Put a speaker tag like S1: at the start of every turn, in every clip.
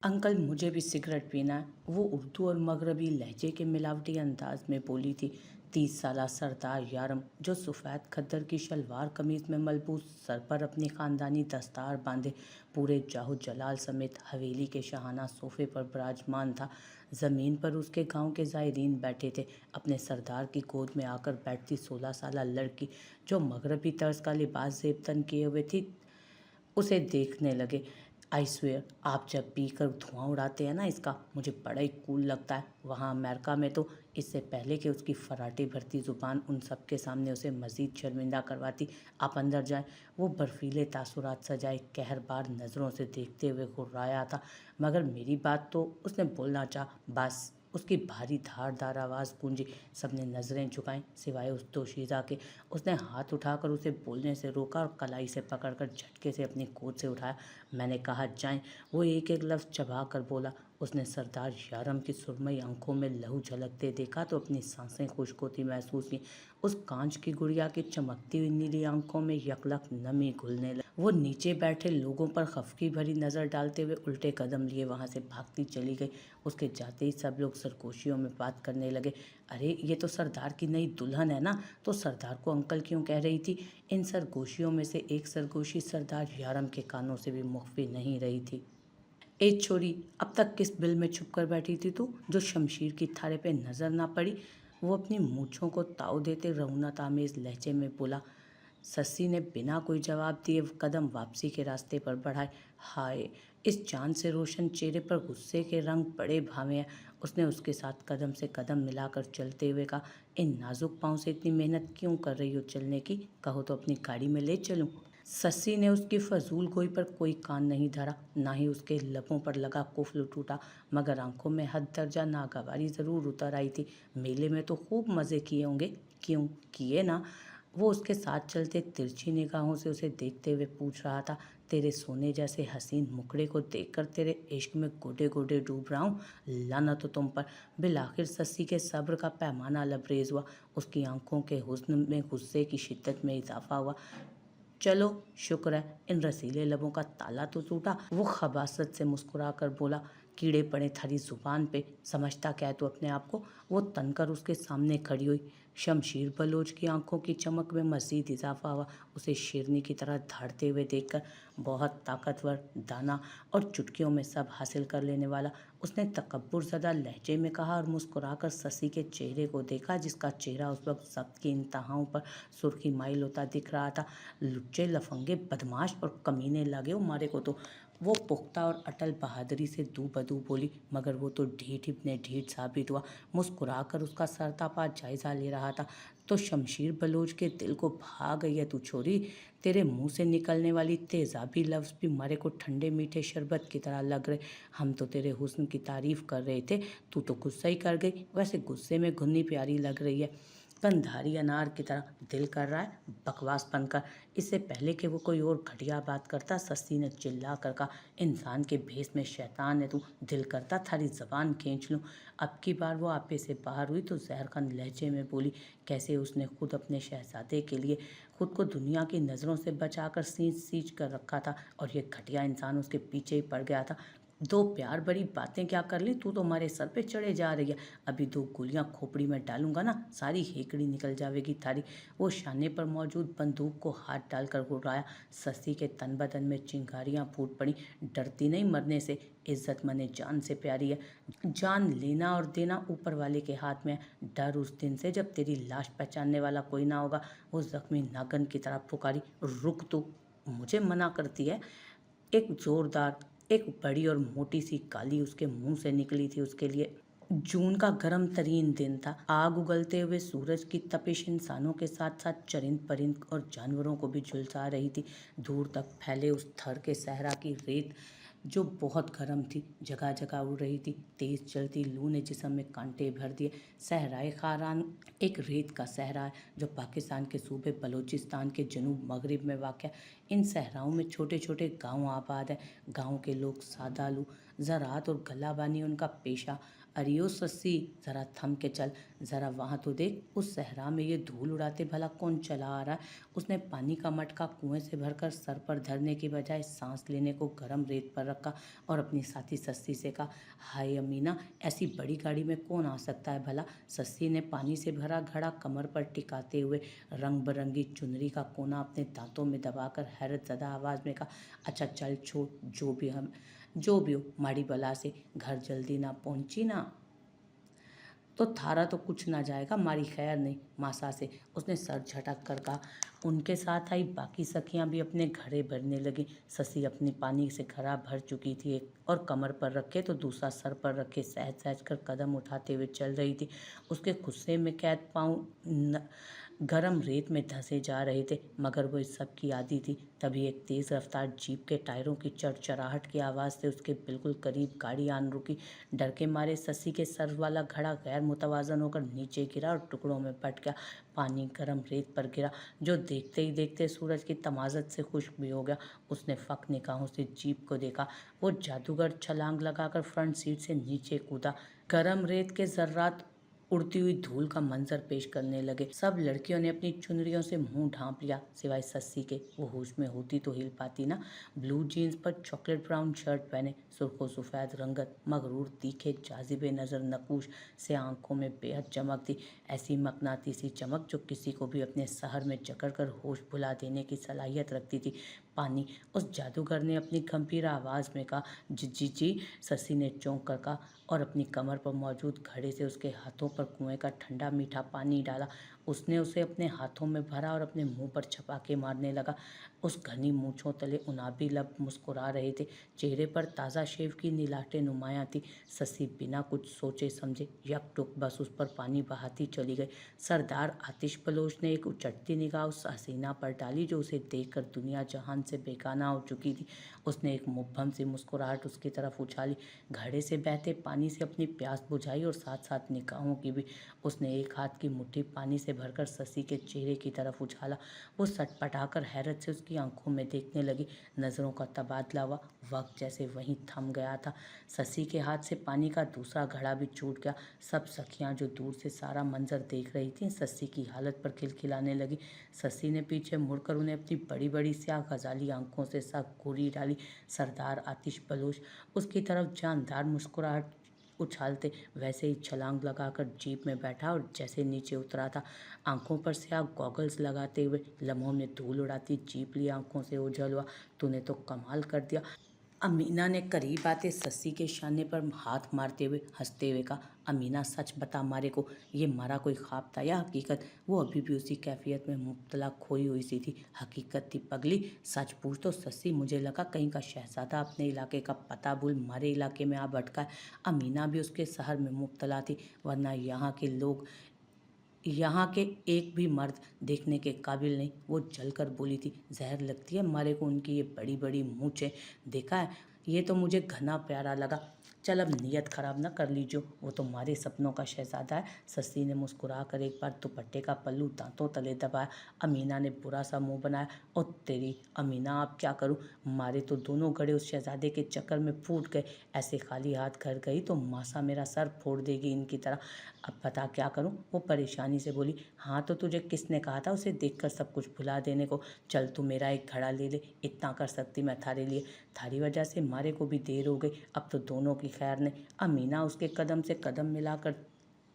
S1: Uncle मुझे भी cigarette पीना है। वो उर्दू और मगरबी लहजे के मिलावटी अंदाज में बोली थी। 30 साला सरदार यारम जो सफ़ेद खद्दर की शलवार कमीज में मलबूस, सर पर अपनी खानदानी दस्तार बांधे पूरे जाहो जलाल समेत हवेली के शाहाना सोफे पर विराजमान था। ज़मीन पर उसके गांव के ज़ायरीन बैठे थे। अपने सरदार की गोद में आकर बैठती 16 साला लड़की जो मगरबी तर्ज का लिबास जेबतन किए हुए थी उसे देखने लगे। आई स्वेयर आप जब पी कर धुआं उड़ाते हैं ना, इसका मुझे बड़ा ही कूल लगता है। वहाँ अमेरिका में तो इससे पहले कि उसकी फराटे भरती ज़ुबान उन सब के सामने उसे मज़ीद शर्मिंदा करवाती, आप अंदर जाएं। वो बर्फीले तासुरात सजाए कहरबार नज़रों से देखते हुए घुर्राया था, मगर मेरी बात तो उसने बोलना चाहा। बस उसकी भारी धारदार आवाज़ गूंजी। सबने नज़रें झुकाईं सिवाय उस दोशीज़ा के। उसने हाथ उठाकर उसे बोलने से रोका और कलाई से पकड़कर झटके से अपनी गोद से उठाया। मैंने कहा जाएं। वो एक एक लफ्ज़ चबा कर बोला। उसने सरदार यारम की सुरमई आंखों में लहू झलकते देखा तो अपनी सांसें खुश्क होती महसूस की। उस कांच की गुड़िया की चमकती हुई नीली आंखों में यकलक नमी घुलने लगी। वो नीचे बैठे लोगों पर खफकी भरी नज़र डालते हुए उल्टे कदम लिए वहाँ से भागती चली गई। उसके जाते ही सब लोग सरगोशियों में बात करने लगे। अरे ये तो सरदार की नई दुल्हन है ना, तो सरदार को अंकल क्यों कह रही थी। इन सरगोशियों में से एक सरगोशी सरदार यारम के कानों से भी मुख्फी नहीं रही थी। ए छोरी, अब तक किस बिल में छुप कर बैठी थी तू, जो शमशीर की थारे पे नजर ना पड़ी। वो अपनी मूछों को ताव देते रऊनत आमेज लहजे में बोला। सस्सी ने बिना कोई जवाब दिए कदम वापसी के रास्ते पर बढ़ाए। हाय, इस चांद से रोशन चेहरे पर गुस्से के रंग बड़े भावे हैं। उसने उसके साथ कदम से कदम मिलाकर चलते हुए कहा, इन नाजुक पाँव से इतनी मेहनत क्यों कर रही हो चलने की, कहो तो अपनी गाड़ी में ले चलूं। सस्सी ने उसकी फजूल गोई पर कोई कान नहीं धरा, ना ही उसके लबों पर लगा कुफ्ल टूटा, मगर आंखों में हद दर्जा नागवारी जरूर उतर आई थी। मेले में तो खूब मजे किए होंगे, क्यों किए ना। वो उसके साथ चलते तिरछी निगाहों से उसे देखते हुए पूछ रहा था। तेरे सोने जैसे हसीन मुखड़े को देखकर तेरे इश्क में गोडे गोडे डूब रहा हूँ, लानत हो तुम पर। बिलाखिर सस्सी के सब्र का पैमाना लबरेज हुआ। उसकी आंखों के हुस्न में गुस्से की शिद्दत में इजाफा हुआ। चलो शुक्र है इन रसीले लबों का ताला तो टूटा। वो खबासत से मुस्कुरा कर बोला। कीड़े पड़े थारी जुबान पे, समझता क्या है तू अपने आप को। वो तनकर उसके सामने खड़ी हुई। शमशीर बलोच की आंखों की चमक में मजीद इजाफा हुआ। उसे शेरनी की तरह धाड़ते हुए देखकर, बहुत ताकतवर, दाना और चुटकियों में सब हासिल कर लेने वाला, उसने तकब्बुर ज़दा लहजे में कहा और मुस्कुराकर ससी के चेहरे को देखा, जिसका चेहरा उस वक्त जब्त की इंतहाओं पर सुर्खी माइल होता दिख रहा था। लुच्चे लफंगे बदमाश और कमीने लगे हो मारे को तो। वो पुख्ता और अटल बहादुरी से दू बदू बोली, मगर वो तो ढीठ इब्ने ढीठ साबित हुआ। मुस्कुराकर उसका सरतापा जायजा ले रहा था। तो शमशीर बलोच के दिल को भा गई है तू छोरी। तेरे मुंह से निकलने वाली तेजाबी लफ्ज़ भी मारे को ठंडे मीठे शरबत की तरह लग रहे। हम तो तेरे हुस्न की तारीफ कर रहे थे, तू तो गुस्सा ही कर गई। वैसे गुस्से में घुन्नी प्यारी लग रही है, कंधारी अनार की तरह। दिल कर रहा है बकवास बनकर। इससे पहले कि वो कोई और घटिया बात करता, सस्ती ने चिल्ला कर कहा, इंसान के भेस में शैतान है तू। दिल करता थारी जबान खींच लूँ। अब की बार वो आपे से बाहर हुई तो जहरखन लहजे में बोली, कैसे उसने खुद अपने शहजादे के लिए खुद को दुनिया की नज़रों से बचाकर सींच सींच कर रखा था, और ये घटिया इंसान उसके पीछे ही पड़ गया था। दो प्यार बड़ी बातें क्या कर ली, तू तो हमारे सर पे चढ़े जा रही है। अभी दो गोलियां खोपड़ी में डालूंगा ना, सारी हेकड़ी निकल जाएगी थारी। वो शाने पर मौजूद बंदूक को हाथ डालकर घुराया। सस्सी के तन बदन में चिंगारियां फूट पड़ी। डरती नहीं मरने से, इज्जत मने जान से प्यारी है। जान लेना और देना ऊपर वाले के हाथ में है। डर उस दिन से जब तेरी लाश पहचानने वाला कोई ना होगा। वो जख्मी नागन की तरह पुकारी, रुक तू, मुझे मना करती है। एक जोरदार, एक बड़ी और मोटी सी गाली उसके मुंह से निकली थी उसके लिए। जून का गर्म तरीन दिन था। आग उगलते हुए सूरज की तपिश इंसानों के साथ साथ चरिंद परिंद और जानवरों को भी झुलसा रही थी। दूर तक फैले उस थर के सहरा की रेत जो बहुत गर्म थी, जगह जगह उड़ रही थी। तेज चलती लू ने जिस्म में कांटे भर दिए। सहराए खारान एक रेत का सहरा है जो पाकिस्तान के सूबे बलूचिस्तान के जनूब मगरिब में वाक़ है। इन सहराओं में छोटे छोटे गांव आबाद हैं। गांव के लोग सादालू, ज़राअत और गल्लाबानी उनका पेशा। अरे ओ सस्सी, ज़रा थम के चल, ज़रा वहाँ तो देख, उस सहरा में ये धूल उड़ाते भला कौन चला आ रहा है। उसने पानी का मटका कुएं से भरकर सर पर धरने की बजाय सांस लेने को गर्म रेत पर रखा और अपनी साथी सस्सी से कहा, हाय अमीना, ऐसी बड़ी गाड़ी में कौन आ सकता है भला। सस्सी ने पानी से भरा घड़ा कमर पर टिकाते हुए रंग बिरंगी चुनरी का कोना अपने दांतों में दबाकर हैरत ज़दा आवाज़ में कहा, अच्छा चल छोड़, जो भी हो, माड़ी बला से घर जल्दी ना पहुंची ना तो थारा तो कुछ ना जाएगा, मारी खैर नहीं मासा से। उसने सर झटक कर कहा। उनके साथ आई बाकी सखियां भी अपने घड़े भरने लगी। ससी अपनी पानी से घड़ा भर चुकी थी, एक और कमर पर रखे तो दूसरा सर पर रखे सहज सहज कर कदम उठाते हुए चल रही थी। उसके गुस्से में कैद पाँव गरम रेत में धंसे जा रहे थे, मगर वो इस सब की आदी थी। तभी एक तेज रफ्तार जीप के टायरों की चरचराहट की आवाज़ से उसके बिल्कुल करीब गाड़ी आन रुकी। डर के मारे ससी के सर वाला घड़ा गैर मुतवाजन होकर नीचे गिरा और टुकड़ों में बट गया। पानी गर्म रेत पर गिरा, जो देखते ही देखते सूरज की तमाज़त से खुश्क भी हो गया। उसने फक निगाहों से जीप को देखा। वो जादूगर छलांग लगाकर फ्रंट सीट से नीचे कूदा। गरम रेत के जर्रात उड़ती हुई धूल का मंजर पेश करने लगे। सब लड़कियों ने अपनी चुनरियों से मुंह ढांप लिया, सिवाय सस्सी के। वो होश में होती तो हिल पाती ना। ब्लू जीन्स पर चॉकलेट ब्राउन शर्ट पहने, सुर्खो सफ़ेद रंगत, मगरूर तीखे जाजिबे नज़र नकूश से आंखों में बेहद चमक थी। ऐसी मकनातीसी चमक जो किसी को भी अपने सहर में जकड़ कर होश भुला देने की सलाहियत रखती थी। पानी, उस जादूगर ने अपनी गंभीर आवाज़ में कहा। जी जी जी, ससी ने चौंक कर कहा और अपनी कमर पर मौजूद घड़े से उसके हाथों पर कुएं का ठंडा मीठा पानी डाला। उसने उसे अपने हाथों में भरा और अपने मुंह पर छपाके मारने लगा। उस घनी मूंछों तले उनाबी लब मुस्कुरा रहे थे, चेहरे पर ताज़ा शेव की नीलाटें नुमायां थी। ससी बिना कुछ सोचे समझे यकटुक बस उस पर पानी बहाती चली गई। सरदार आतिश बलोच ने एक उचटती निगाह उस हसीना पर डाली जो उसे देखकर दुनिया जहान से बेगाना हो चुकी थी। उसने एक मुब्हम सी मुस्कुराहट उसकी तरफ उछाली, घड़े से बहते पानी से अपनी प्यास बुझाई और साथ साथ निगाहों की भी। उसने एक हाथ की मुट्ठी पानी से भरकर ससी के चेहरे की तरफ उछाला। वो सटपटाकर हैरत से उसकी आंखों में देखने लगी। नज़रों का तबादला हुआ, वक्त जैसे वहीं थम गया था। ससी के हाथ से पानी का दूसरा घड़ा भी छूट गया। सब सखियां जो दूर से सारा मंजर देख रही थीं, ससी की हालत पर खिलखिलाने लगी। ससी ने पीछे मुड़कर उन्हें अपनी बड़ी बड़ी स्याह गजाली आंखों से सख्त गोरी डाली। सरदार आतिश बलोच उसकी तरफ जानदार मुस्कुराहट उछालते वैसे ही छलांग लगाकर जीप में बैठा और जैसे नीचे उतरा था, आंखों पर स्याह गॉगल्स लगाते हुए लम्हों में धूल उड़ाती जीप ली आंखों से ओझल हुआ। तूने तो कमाल कर दिया। अमीना ने करीब आते सस्सी के शाने पर हाथ मारते हुए हंसते हुए कहा, अमीना सच बता मारे को, ये मारा कोई ख्वाब था या हकीकत। वो अभी भी उसी कैफियत में मुब्तला खोई हुई सी थी। हकीकत थी पगली, सच पूछ तो सस्सी, मुझे लगा कहीं का शहजादा अपने इलाके का पता भूल हमारे इलाके में आ भटका है। अमीना भी उसके शहर में मुब्तला थी, वरना यहाँ के एक भी मर्द देखने के काबिल नहीं। वो जलकर बोली थी, जहर लगती है मारे को उनकी ये बड़ी बड़ी मूंछें, देखा है, ये तो मुझे घना प्यारा लगा। चल अब नियत खराब न कर लीजिए, वो तो हमारे सपनों का शहजादा है। सस्सी ने मुस्कुरा कर एक बार दुपट्टे का पल्लू दांतों तले दबाया। अमीना ने बुरा सा मुंह बनाया, और तेरी अमीना, अब क्या करूं, हमारे तो दोनों गड़े उस शहजादे के चक्कर में फूट गए। ऐसे खाली हाथ घर गई तो मासा मेरा सर फोड़ देगी इनकी तरह। अब बता क्या करूं, वो परेशानी से बोली। हाँ तो तुझे किसने कहा था उसे देखकर सब कुछ भुला देने को। चल तू मेरा एक घड़ा ले ले, इतना कर सकती मैं थारे लिए। थारी वजह से मारे को भी देर हो गई, अब तो दोनों की खैर नहीं। अमीना उसके कदम से कदम मिलाकर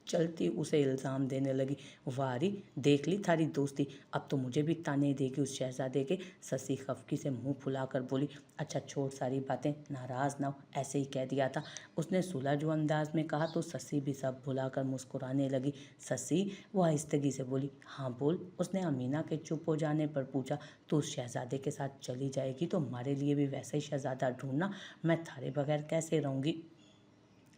S1: चलती उसे इल्ज़ाम देने लगी। वारी, देख ली थारी दोस्ती, अब तो मुझे भी ताने देगी उस शहजादे के। ससी खफकी से मुंह फुलाकर बोली, अच्छा छोड़ सारी बातें, नाराज़ ना हो, ऐसे ही कह दिया था। उसने सुलझ अंदाज में कहा तो ससी भी सब भुलाकर मुस्कुराने लगी। ससी, वो आहिस्तगी से बोली। हाँ बोल। उसने अमीना के चुप हो जाने पर पूछा, तो उस शहजादे के साथ चली जाएगी तो हमारे लिए भी वैसा ही शहजादा ढूंढना, मैं थारे बगैर कैसे रहूँगी।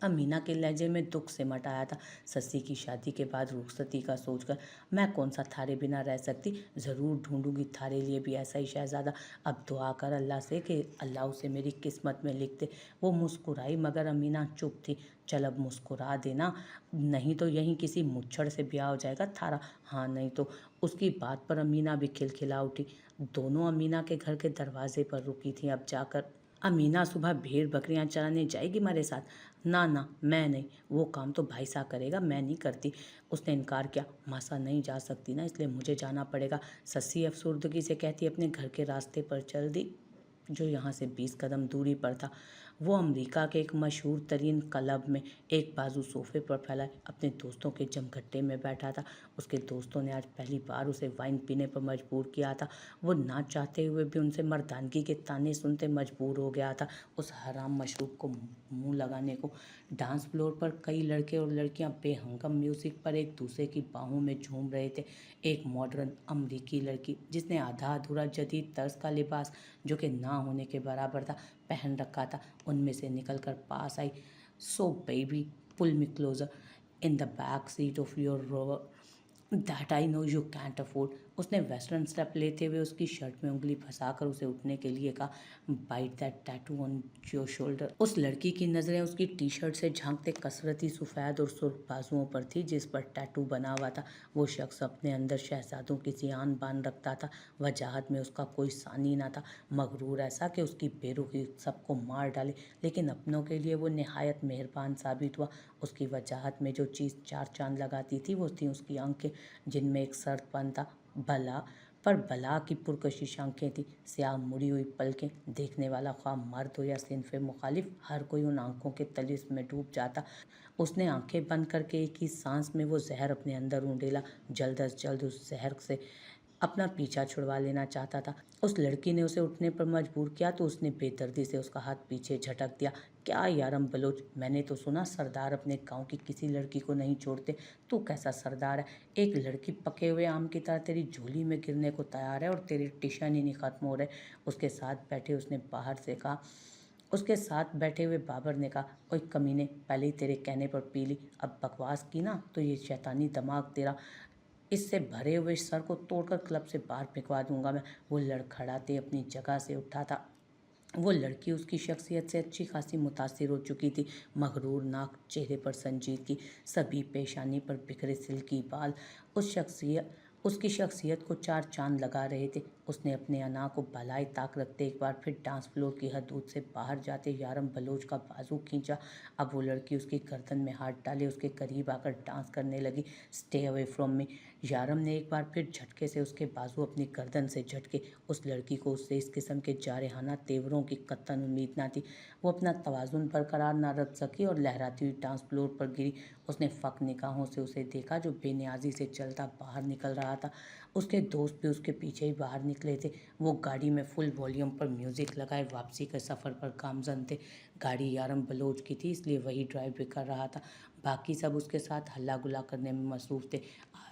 S1: अमीना के लहजे में दुख सिमट आया था। सस्सी की शादी के बाद रुखसती का सोचकर, मैं कौन सा थारे बिना रह सकती, ज़रूर ढूंढूंगी थारे लिए भी ऐसा ही शहजादा। अब दुआ कर अल्लाह से कि अल्लाह उसे मेरी किस्मत में लिख दे। वो मुस्कुराई मगर अमीना चुप थी। चल अब मुस्कुरा देना, नहीं तो यहीं किसी मुच्छड़ से ब्याह हो जाएगा थारा। हाँ नहीं तो। उसकी बात पर अमीना भी खिलखिला उठी। दोनों अमीना के घर के दरवाजे पर रुकी थी। अब जाकर अमीना सुबह भेड़ बकरियां चराने जाएगी मेरे साथ? ना ना, मैं नहीं, वो काम तो भाई साहब करेगा, मैं नहीं करती। उसने इनकार किया। मासा नहीं जा सकती ना, इसलिए मुझे जाना पड़ेगा। सस्सी अफसुर्दगी से कहती अपने घर के रास्ते पर चल दी, जो यहाँ से 20 कदम दूरी पर था। वो अमेरिका के एक मशहूर तरीन क्लब में एक बाजू सोफे पर फैलाए अपने दोस्तों के जमघट्टे में बैठा था। उसके दोस्तों ने आज पहली बार उसे वाइन पीने पर मजबूर किया था। वो ना चाहते हुए भी उनसे मर्दानगी के ताने सुनते मजबूर हो गया था उस हराम मशरूब को मुंह लगाने को। डांस फ्लोर पर कई लड़के और लड़कियां बेहंगम म्यूजिक पर एक दूसरे की बाहों में झूम रहे थे। एक मॉडर्न अमरीकी लड़की जिसने आधा अधूरा जदीद तर्ज का लिबास, जो कि ना होने के बराबर था, पहन रखा था, उनमें से निकलकर पास आई। So baby, pull me closer in the back seat of your rover that I know you can't afford. उसने वेस्टर्न स्टेप लेते हुए उसकी शर्ट में उंगली फंसाकर उसे उठने के लिए कहा। Bite that tattoo on your shoulder. उस लड़की की नज़रें उसकी टी शर्ट से झांकते कसरती सफ़ेद और सुर्ख बाजुओं पर थी जिस पर टैटू बना हुआ था। वो शख्स अपने अंदर शहजादों की सी आन बान रखता था। वजाहत में उसका कोई सानी ना था, मगरूर ऐसा कि उसकी बेरुखी सबको मार डाले, लेकिन अपनों के लिए वो निहायत मेहरबान साबित हुआ। उसकी वजाहत में जो चीज़ चार चांद लगाती थी वो थी उसकी आंखें, जिनमें एक सर्दपन था। भला पर बला की पुरकशिश आंखें थी, स्याह मुड़ी हुई पलकें। देखने वाला ख्वाह मर्द हो या सिनफे मुखालिफ, हर कोई उन आंखों के तलिस्म में डूब जाता। उसने आंखें बंद करके एक ही सांस में वो जहर अपने अंदर उंडेला। जल्द अज जल्द उस जहर से अपना पीछा छुड़वा लेना चाहता था। उस लड़की ने उसे उठने पर मजबूर किया तो उसने बेदर्दी से उसका हाथ पीछे झटक दिया। क्या यारम बलोच, मैंने तो सुना सरदार अपने गांव की किसी लड़की को नहीं छोड़ते। तू कैसा सरदार है? एक लड़की पके हुए आम की तरह तेरी झोली में गिरने को तैयार है और तेरे टिशन ही नहीं खत्म हो रहे। उसके साथ बैठे हुए बाबर ने कहा, ओए कमीने, पहले ही तेरे कहने पर पी ली, अब बकवास की ना तो ये शैतानी दिमाग तेरा, इससे भरे हुए सर को तोड़कर क्लब से बाहर फेंकवा दूंगा मैं। वो लड़खड़ाते अपनी जगह से उठा था। वो लड़की उसकी शख्सियत से अच्छी खासी मुतासिर हो चुकी थी। मगरूर नाक, चेहरे पर संजीदगी, सभी पेशानी पर बिखरे सिल्की बाल उसकी शख्सियत को चार चांद लगा रहे थे। उसने अपने अना को भलाई ताक रखते एक बार फिर डांस फ्लोर की हदूद से बाहर जाते यारम बलोच का बाजू खींचा। अब वो लड़की उसकी गर्दन में हाथ डाले उसके करीब आकर डांस करने लगी। Stay away from me. यारम ने एक बार फिर झटके से उसके बाजू अपनी गर्दन से झटके। उस लड़की को उससे इस किस्म के जारहाना तेवरों की कतई उम्मीद न थी। वो अपना तवाजुन बरकरार न रख सकी और लहराती हुई डांस फ्लोर पर गिरी। उसने फक निगाहों से उसे देखा जो बेनियाजी से चलता बाहर निकल रहा था। उसके दोस्त भी उसके पीछे ही बाहर निकले थे। वो गाड़ी में फुल वॉल्यूम पर म्यूजिक लगाए वापसी के सफ़र पर गामजन थे। गाड़ी यारम बलोच की थी, इसलिए वही ड्राइव भी कर रहा था। बाकी सब उसके साथ हल्ला गुल्ला करने में मसरूफ़ थे।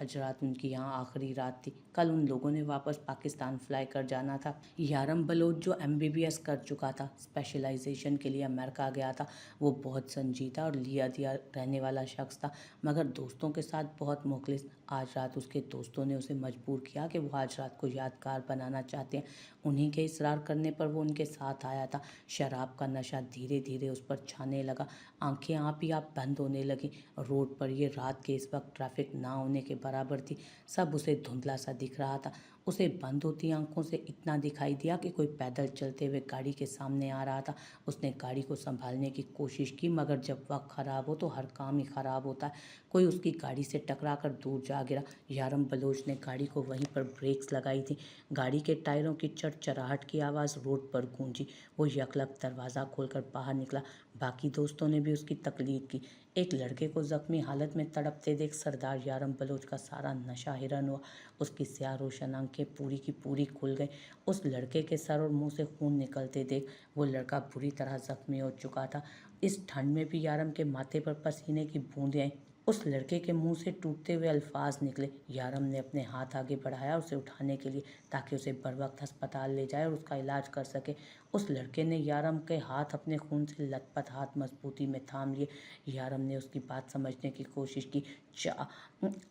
S1: आज रात उनकी यहाँ आखिरी रात थी। कल उन लोगों ने वापस पाकिस्तान फ्लाई कर जाना था। यारम बलोच जो MBBS कर चुका था, स्पेशलाइजेशन के लिए अमेरिका गया था, वो बहुत संजीदा और लिया दिया रहने वाला शख्स था, मगर दोस्तों के साथ बहुत मुखलिस। आज रात उसके दोस्तों ने उसे मजबूर किया कि वो आज रात को यादगार बनाना चाहते हैं। उन्हीं के इसरार करने पर वो उनके साथ आया था। शराब का नशा धीरे धीरे उस पर छाने लगा। आंखें आप ही आप बंद होने लगी। रोड पर ये रात के इस वक्त ट्रैफिक ना होने के बराबर थी। सब उसे धुंधला सा दिख रहा था। उसे बंद होती आंखों से इतना दिखाई दिया कि कोई पैदल चलते हुए गाड़ी के सामने आ रहा था। उसने गाड़ी को संभालने की कोशिश की, मगर जब वक्त खराब हो तो हर काम ही खराब होता है। कोई उसकी गाड़ी से टकरा कर दूर जा गिरा। यारम बलोच ने गाड़ी को वहीं पर ब्रेक्स लगाई थी। गाड़ी के टायरों की चरचराहट की आवाज़ रोड पर गूंजी। वो यकलक दरवाज़ा खोलकर बाहर निकला। बाकी दोस्तों ने भी उसकी तकलीद की। एक लड़के को जख्मी हालत में तड़पते देख सरदार यारम बलोच का सारा नशा हिरन हुआ। उसकी स्याह रोशन आंखें पूरी की पूरी खुल गई। उस लड़के के सर और मुंह से खून निकलते देख वो लड़का बुरी तरह जख्मी हो चुका था। इस ठंड में भी यारम के माथे पर पसीने की बूंदें आई। उस लड़के के मुंह से टूटते हुए अल्फाज निकले। यारम ने अपने हाथ आगे बढ़ाया उसे उठाने के लिए, ताकि उसे बर वक्त अस्पताल ले जाए और उसका इलाज कर सके। उस लड़के ने यारम के हाथ अपने खून से लथपथ हाथ मजबूती में थाम लिए। यारम ने उसकी बात समझने की कोशिश की। चा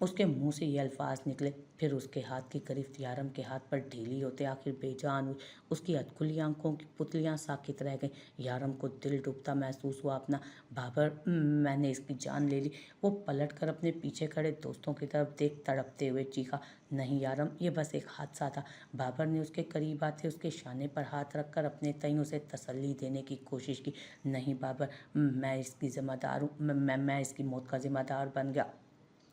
S1: उसके मुंह से ये अल्फाज निकले, फिर उसके हाथ की गिरफ्त यारम के हाथ पर ढीली होते आखिर बेजान हुई। उसकी अधखुली आंखों की पुतलियां साकित रह गईं। यारम को दिल डूबता महसूस हुआ अपना। बाबर, मैंने इसकी जान ले ली। वो पलट कर अपने पीछे खड़े दोस्तों की तरफ देख तड़पते हुए चीखा, नहीं यारम, ये बस एक हादसा था। बाबर ने उसके करीब आते उसके शाने पर हाथ रखकर अपने तईं उसे तसल्ली देने की कोशिश की। नहीं बाबर, मैं इसकी जिम्मेदार हूँ, मैं इसकी मौत का जिम्मेदार बन गया।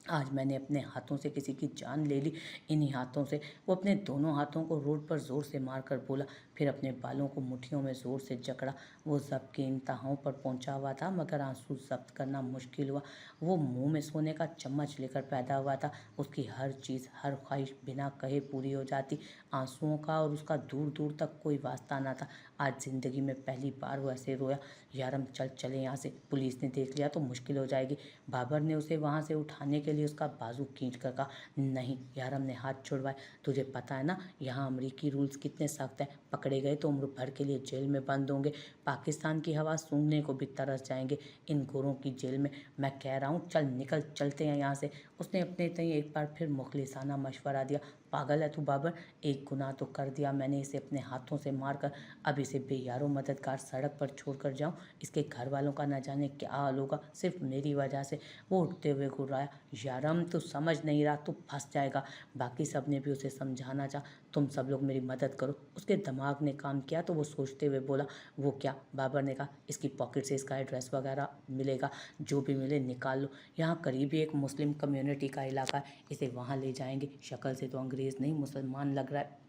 S1: आज मैंने अपने हाथों से किसी की जान ले ली, इन्हीं हाथों से। वो अपने दोनों हाथों को रोड पर जोर से मारकर बोला, फिर अपने बालों को मुट्ठियों में जोर से जकड़ा। वो ज़ब्त के इंतहाओं पर पहुंचा हुआ था, मगर आंसू जब्त करना मुश्किल हुआ। वो मुंह में सोने का चम्मच लेकर पैदा हुआ था। उसकी हर चीज़, हर ख्वाहिश बिना कहे पूरी हो जाती। आंसुओं का और उसका दूर दूर तक कोई वास्ता ना था। आज ज़िंदगी में पहली बार वो ऐसे रोया। यारम चल चले यहाँ से, पुलिस ने देख लिया तो मुश्किल हो जाएगी। बाबर ने उसे वहाँ से उठाने के लिए उसका बाजू खींच कर कहा। नहीं, यारम ने हाथ छुड़वाए। तुझे पता है ना यहाँ अमरीकी रूल्स कितने सख्त हैं। पकड़े गए तो उम्र भर के लिए जेल में बंद होंगे। पाकिस्तान की हवा सूंघने को भी तरस जाएंगे इन गोरों की जेल में। मैं कह रहा हूँ चल निकल, चलते हैं यहाँ से। उसने अपने तई एक बार फिर मुखलिसाना मशवरा दिया। पागल है तू बाबर, एक गुनाह तो कर दिया मैंने इसे अपने हाथों से मारकर। अब इसे बेयारो मददगार सड़क पर छोड़कर जाऊं, इसके घर वालों का न जाने क्या हाल होगा, सिर्फ मेरी वजह से। वो उठते हुए घुर्राया। यारम तू समझ नहीं रहा, तू फंस जाएगा। बाकी सब ने भी उसे समझाना चाहा। तुम सब लोग मेरी मदद करो। उसके दिमाग ने काम किया तो वो सोचते हुए बोला, वो क्या? बाबर ने कहा, इसकी पॉकेट से इसका एड्रेस वगैरह मिलेगा, जो भी मिले निकाल लो। यहाँ करीबी एक मुस्लिम कम्युनिटी का इलाका है, इसे वहाँ ले जाएंगे। शक्ल से तो अंग्रेज़ नहीं मुसलमान लग रहा है,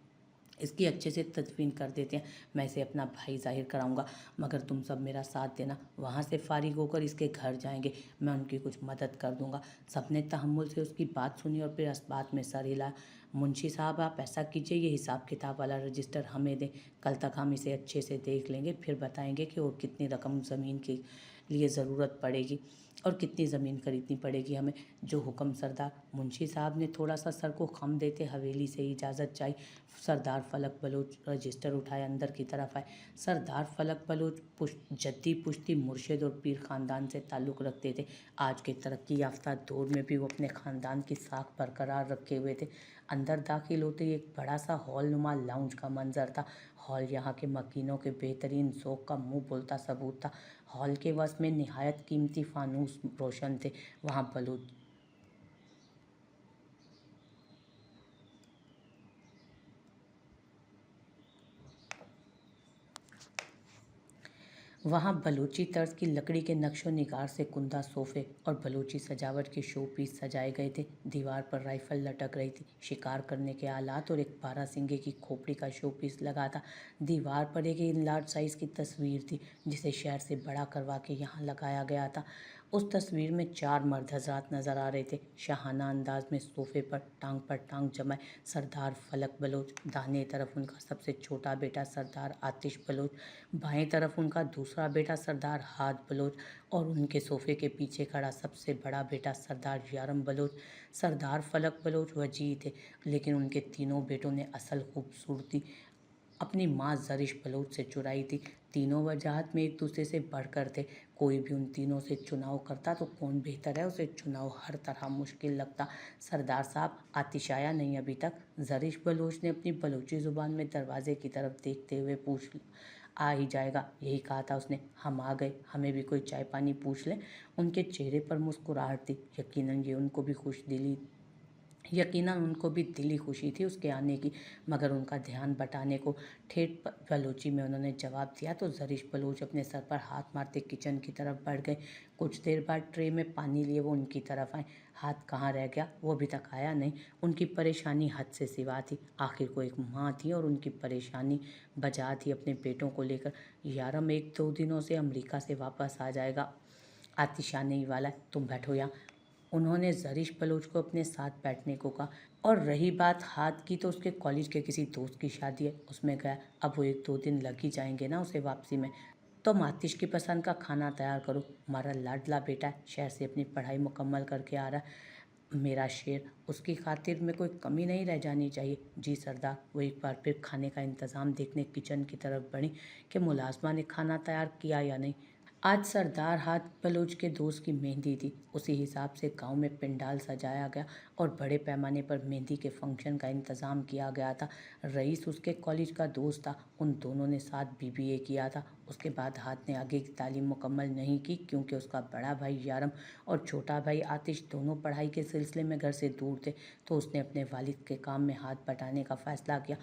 S1: इसकी अच्छे से तदफीन कर देते हैं। मैं इसे अपना भाई जाहिर कराऊंगा, मगर तुम सब मेरा साथ देना। वहाँ से फारिग होकर इसके घर जाएंगे, मैं उनकी कुछ मदद कर दूंगा। सबने तहम्मुल से उसकी बात सुनी और फिर इस बात में सर हिलाया। मुंशी साहब आप ऐसा कीजिए, ये हिसाब किताब वाला रजिस्टर हमें दें, कल तक हम इसे अच्छे से देख लेंगे, फिर बताएंगे कि और कितनी रकम ज़मीन के लिए ज़रूरत पड़ेगी और कितनी ज़मीन खरीदनी पड़ेगी हमें। जो हुक्म सरदार। मुंशी साहब ने थोड़ा सा सर को खम देते हवेली से इजाज़त चाही। सरदार फलक बलोच रजिस्टर उठाए अंदर की तरफ आए। सरदार फलक बलोच जद्दी पुश्ती मुर्शिद और पीर ख़ानदान से ताल्लुक़ रखते थे। आज के तरक्की याफ्ता दौर में भी वो अपने ख़ानदान की साख बरकरार रखे हुए थे। अंदर दाखिल होते ही एक बड़ा सा हॉल नुमा लाउंज का मंजर था। हॉल यहाँ के मकीनों के बेहतरीन ज़ौक़ का मुँह बोलता सबूत था। हॉल के वस में निहायत कीमती फ़ानूस रोशन थे। वहाँ बलूच वहाँ बलूची तर्ज की लकड़ी के नक्शो निगार से कुंदा सोफे और बलूची सजावट के शो पीस सजाए गए थे। दीवार पर राइफल लटक रही थी, शिकार करने के आलात और एक बारहसिंगे की खोपड़ी का शो पीस लगा था। दीवार पर एक लार्ज साइज़ की तस्वीर थी, जिसे शहर से बड़ा करवा के यहाँ लगाया गया था। उस तस्वीर में 4 मर्द हजरात नज़र आ रहे थे, शाहाना अंदाज में सोफे पर टांग जमाए। सरदार फलक बलोच, दाहिने तरफ उनका सबसे छोटा बेटा सरदार आतिश बलोच, बाएं तरफ उनका दूसरा बेटा सरदार हाद बलोच और उनके सोफे के पीछे खड़ा सबसे बड़ा बेटा सरदार यारम बलोच। सरदार फलक बलोच वजीह थे, लेकिन उनके तीनों बेटों ने असल खूबसूरती अपनी माँ ज़रिश बलोच से चुराई थी। तीनों वजाहत में एक दूसरे से बढ़कर थे। कोई भी उन तीनों से चुनाव करता तो कौन बेहतर है, उसे चुनाव हर तरह मुश्किल लगता। सरदार साहब, आतिश आया नहीं अभी तक? ज़रिश बलोच ने अपनी बलोची ज़ुबान में दरवाजे की तरफ देखते हुए पूछ। आ ही जाएगा, यही कहा था उसने। हम आ गए, हमें भी कोई चाय पानी पूछ लें। उनके चेहरे पर मुस्कुराहट थी। यकीनन उनको भी दिली खुशी थी उसके आने की, मगर उनका ध्यान बटाने को ठेठ बलोची में उन्होंने जवाब दिया तो ज़रिश बलोच अपने सर पर हाथ मारते किचन की तरफ बढ़ गए। कुछ देर बाद ट्रे में पानी लिए वो उनकी तरफ आए। हाथ कहाँ रह गया, वो अभी तक आया नहीं। उनकी परेशानी हद से सिवा थी। आखिर को एक माँ थी और उनकी परेशानी बजा थी अपने बेटों को लेकर। यारम 1-2 दिनों से अमेरिका से वापस आ जाएगा, आतिश आने ही वाला है, तुम बैठो यहाँ। उन्होंने ज़रिश बलोच को अपने साथ बैठने को कहा। और रही बात हाथ की, तो उसके कॉलेज के किसी दोस्त की शादी है, उसमें गया। अब वो 1-2 दिन लग ही जाएंगे ना उसे वापसी में। तो आतिश की पसंद का खाना तैयार करो। हमारा लाडला बेटा है, शहर से अपनी पढ़ाई मुकम्मल करके आ रहा है, मेरा शेर, उसकी खातिर में कोई कमी नहीं रह जानी चाहिए। जी सरदार। वो एक बार फिर खाने का इंतज़ाम देखने किचन की तरफ बढ़ी कि मुलाजमा ने खाना तैयार किया या नहीं। आज सरदार हाथ बलोच के दोस्त की मेहंदी थी। उसी हिसाब से गांव में पंडाल सजाया गया और बड़े पैमाने पर मेहंदी के फंक्शन का इंतज़ाम किया गया था। रईस उसके कॉलेज का दोस्त था। उन दोनों ने साथ बीबीए किया था। उसके बाद हाथ ने आगे की तालीम मुकम्मल नहीं की क्योंकि उसका बड़ा भाई यारम और छोटा भाई आतिश दोनों पढ़ाई के सिलसिले में घर से दूर थे। तो उसने अपने वालिद के काम में हाथ बटाने का फ़ैसला किया।